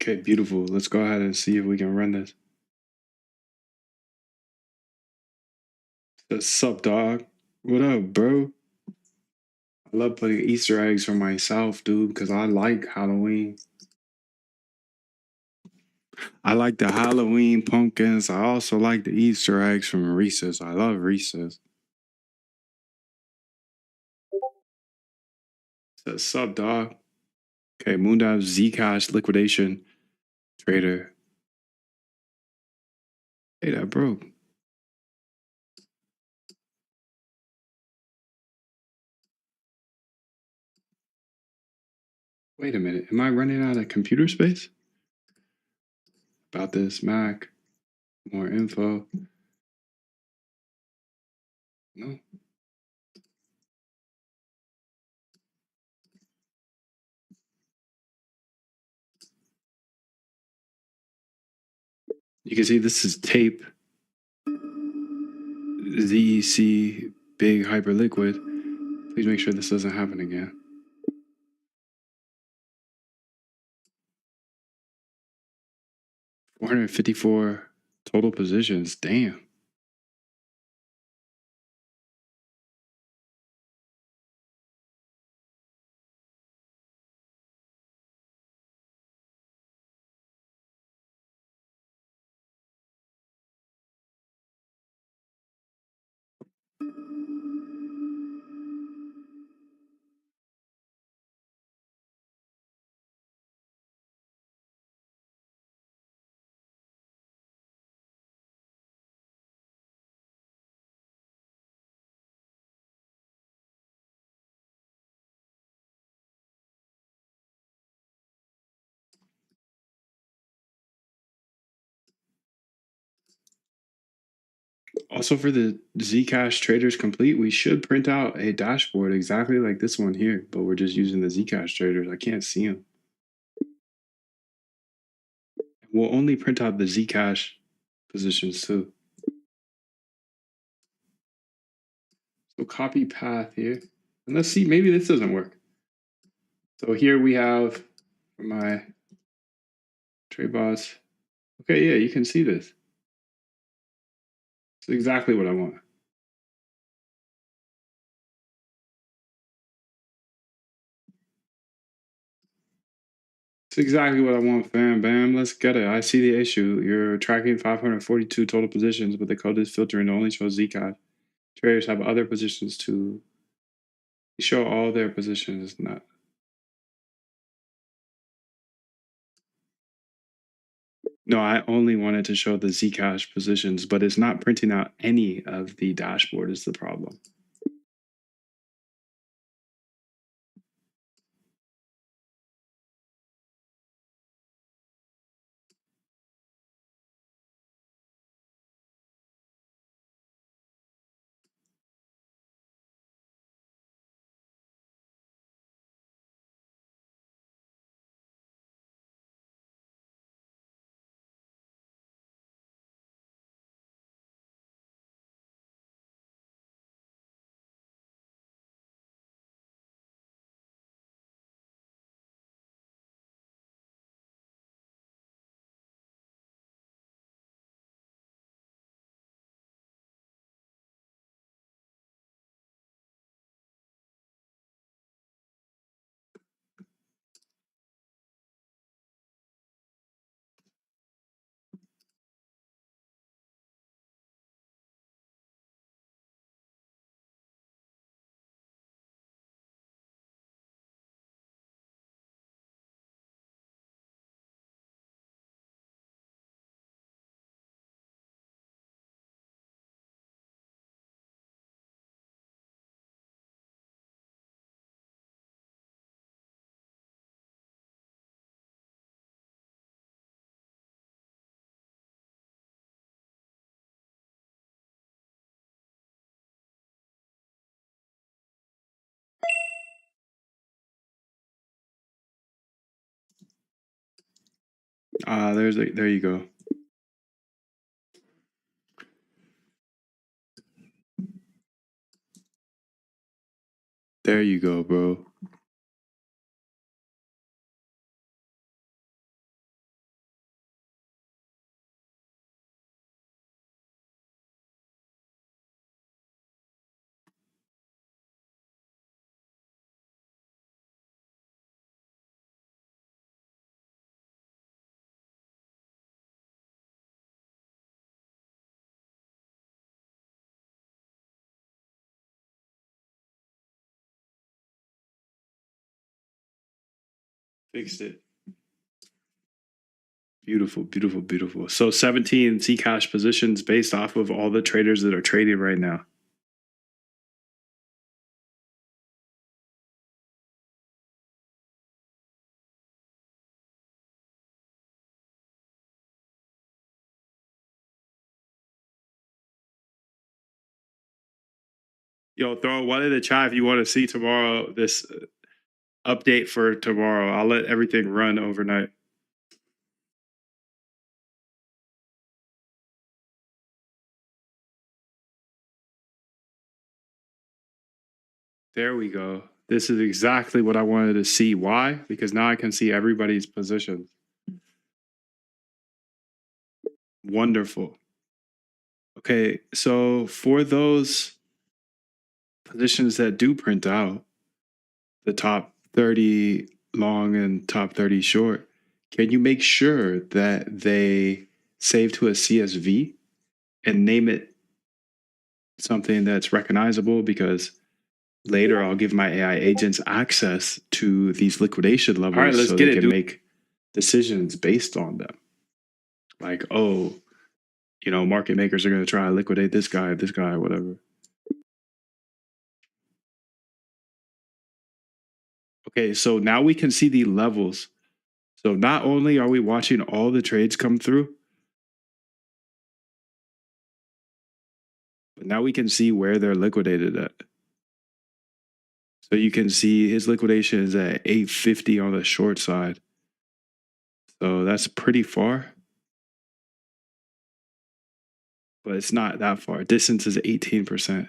Okay, beautiful. Let's go ahead and see if we can run this. What's up, dog? What up, bro? I love putting Easter eggs for myself, dude, because I like Halloween. I like the Halloween pumpkins. I also like the Easter eggs from Reese's. I love Reese's. What's up, dog? Okay, Moondive Zcash liquidation trader. Hey, that broke. Wait a minute. Am I running out of computer space? About this Mac. More info. No. You can see this is tape. ZEC big hyperliquid. Please make sure this doesn't happen again. $454 total positions. Damn. Also, for the Zcash Traders Complete, we should print out a dashboard exactly like this one here, but we're just using the Zcash Traders. I can't see them. We'll only print out the Zcash positions too. So copy path here. And let's see, maybe this doesn't work. So here we have my trade bots. Okay, yeah, you can see this. It's exactly what I want. It's exactly what I want, fam. Bam, let's get it. I see the issue. You're tracking 542 total positions, but the code is filtering to only show Zcash. Traders have other positions to show all their positions, not. No, I only wanted to show the Zcash positions, but it's not printing out any of the dashboard is the problem. There you go. There you go, bro. Fixed it. Beautiful, beautiful, beautiful. So 17 Zcash positions based off of all the traders that are trading right now. Yo, throw one in the chat if you want to see tomorrow this update for tomorrow. I'll let everything run overnight. There we go. This is exactly what I wanted to see. Why? Because now I can see everybody's positions. Wonderful. Okay, so for those positions that do print out, the top 30 long and top 30 short, can you make sure that they save to a CSV and name it something that's recognizable? Because later I'll give my AI agents access to these liquidation levels. All right, let's get they can make decisions based on them. Like, oh, you know, market makers are going to try to liquidate this guy, whatever. Okay, so now we can see the levels. So not only are we watching all the trades come through, but now we can see where they're liquidated at. So you can see his liquidation is at 850 on the short side. So that's pretty far. But it's not that far. Distance is 18%.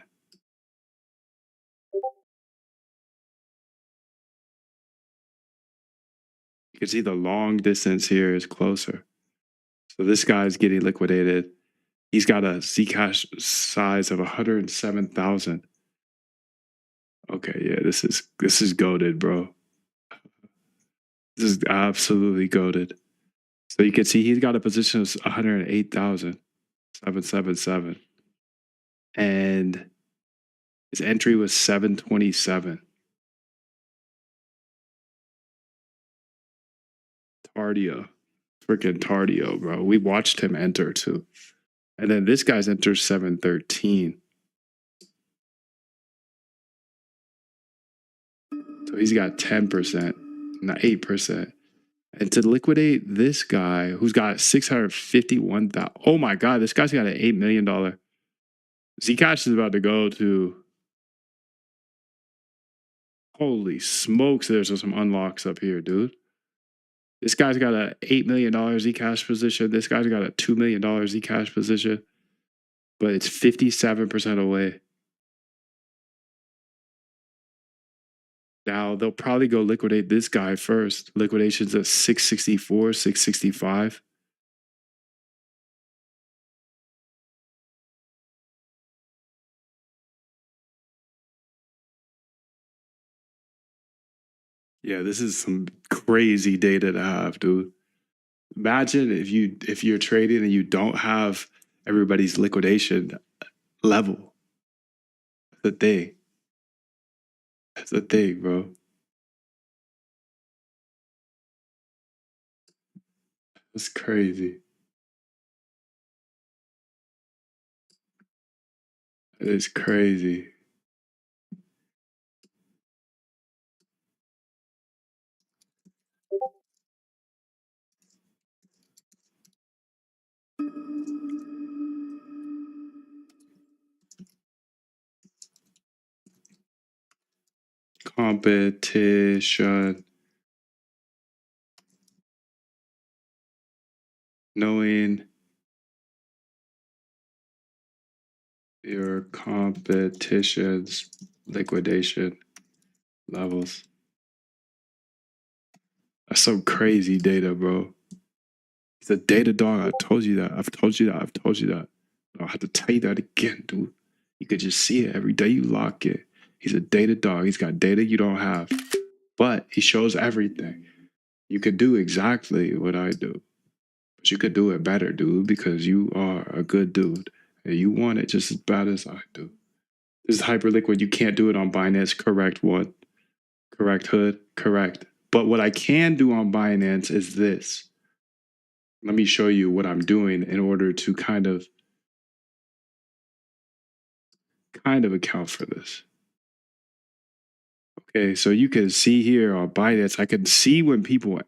You can see the long distance here is closer. So this guy's getting liquidated. He's got a Zcash size of 107,000. Okay, yeah, this is goated, bro. This is absolutely goated. So you can see he's got a position of 108,777. And his entry was 727. Tardio. Freaking Tardio, bro. We watched him enter too. And then this guy's enters 713. So he's got 10%, not 8%. And to liquidate this guy who's got 651,000. Oh my God, this guy's got an $8 million. Zcash is about to go to. Holy smokes, there's some unlocks up here, dude. This guy's got an $8 million Zcash position. This guy's got a $2 million Zcash position. But it's 57% away. Now they'll probably go liquidate this guy first. Liquidation's at 664, 665. Yeah, this is some crazy data to have, dude. Imagine if you're trading and you don't have everybody's liquidation level. That's the thing. That's the thing, bro. That's crazy. It is crazy. Competition. Knowing your competition's liquidation levels. That's some crazy data, bro. He's a data dog. I told you that. I've told you that. I've told you that. I don't have to tell you that again, dude. You could just see it every day you lock it. He's a data dog. He's got data you don't have. But he shows everything. You could do exactly what I do. But you could do it better, dude, because you are a good dude. And you want it just as bad as I do. This is Hyperliquid. You can't do it on Binance. Correct one. Correct hood. Correct. But what I can do on Binance is this. Let me show you what I'm doing in order to kind of account for this. Okay, so you can see here on Binance, I can see when people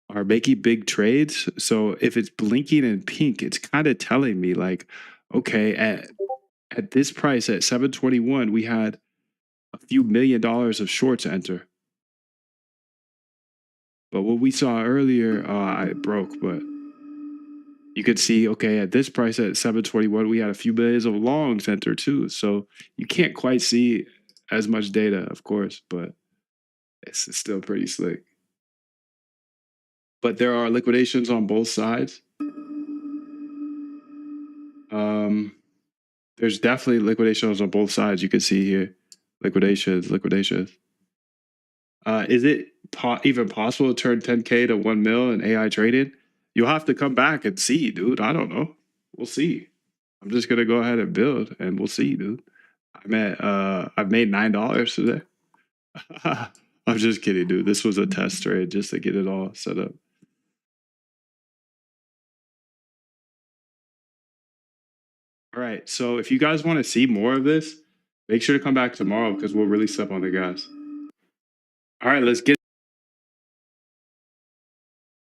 are making big trades. So if it's blinking in pink, it's kind of telling me like, okay, at this price at 721, we had a few $1 million of shorts enter. But what we saw earlier, it broke, but you could see, okay, at this price at 721, we had a few millions of longs enter too. So you can't quite see as much data, of course, but it's still pretty slick. But there are liquidations on both sides. There's definitely liquidations on both sides. You can see here, liquidations. Is it even possible to turn 10K to 1 mil in AI trading? You'll have to come back and see, dude. I don't know. We'll see. I'm just gonna go ahead and build, and we'll see, dude. I've made $9 today. I'm just kidding, dude. This was a test trade just to get it all set up. All right. So if you guys want to see more of this, make sure to come back tomorrow because we'll really step on the gas. All right, let's get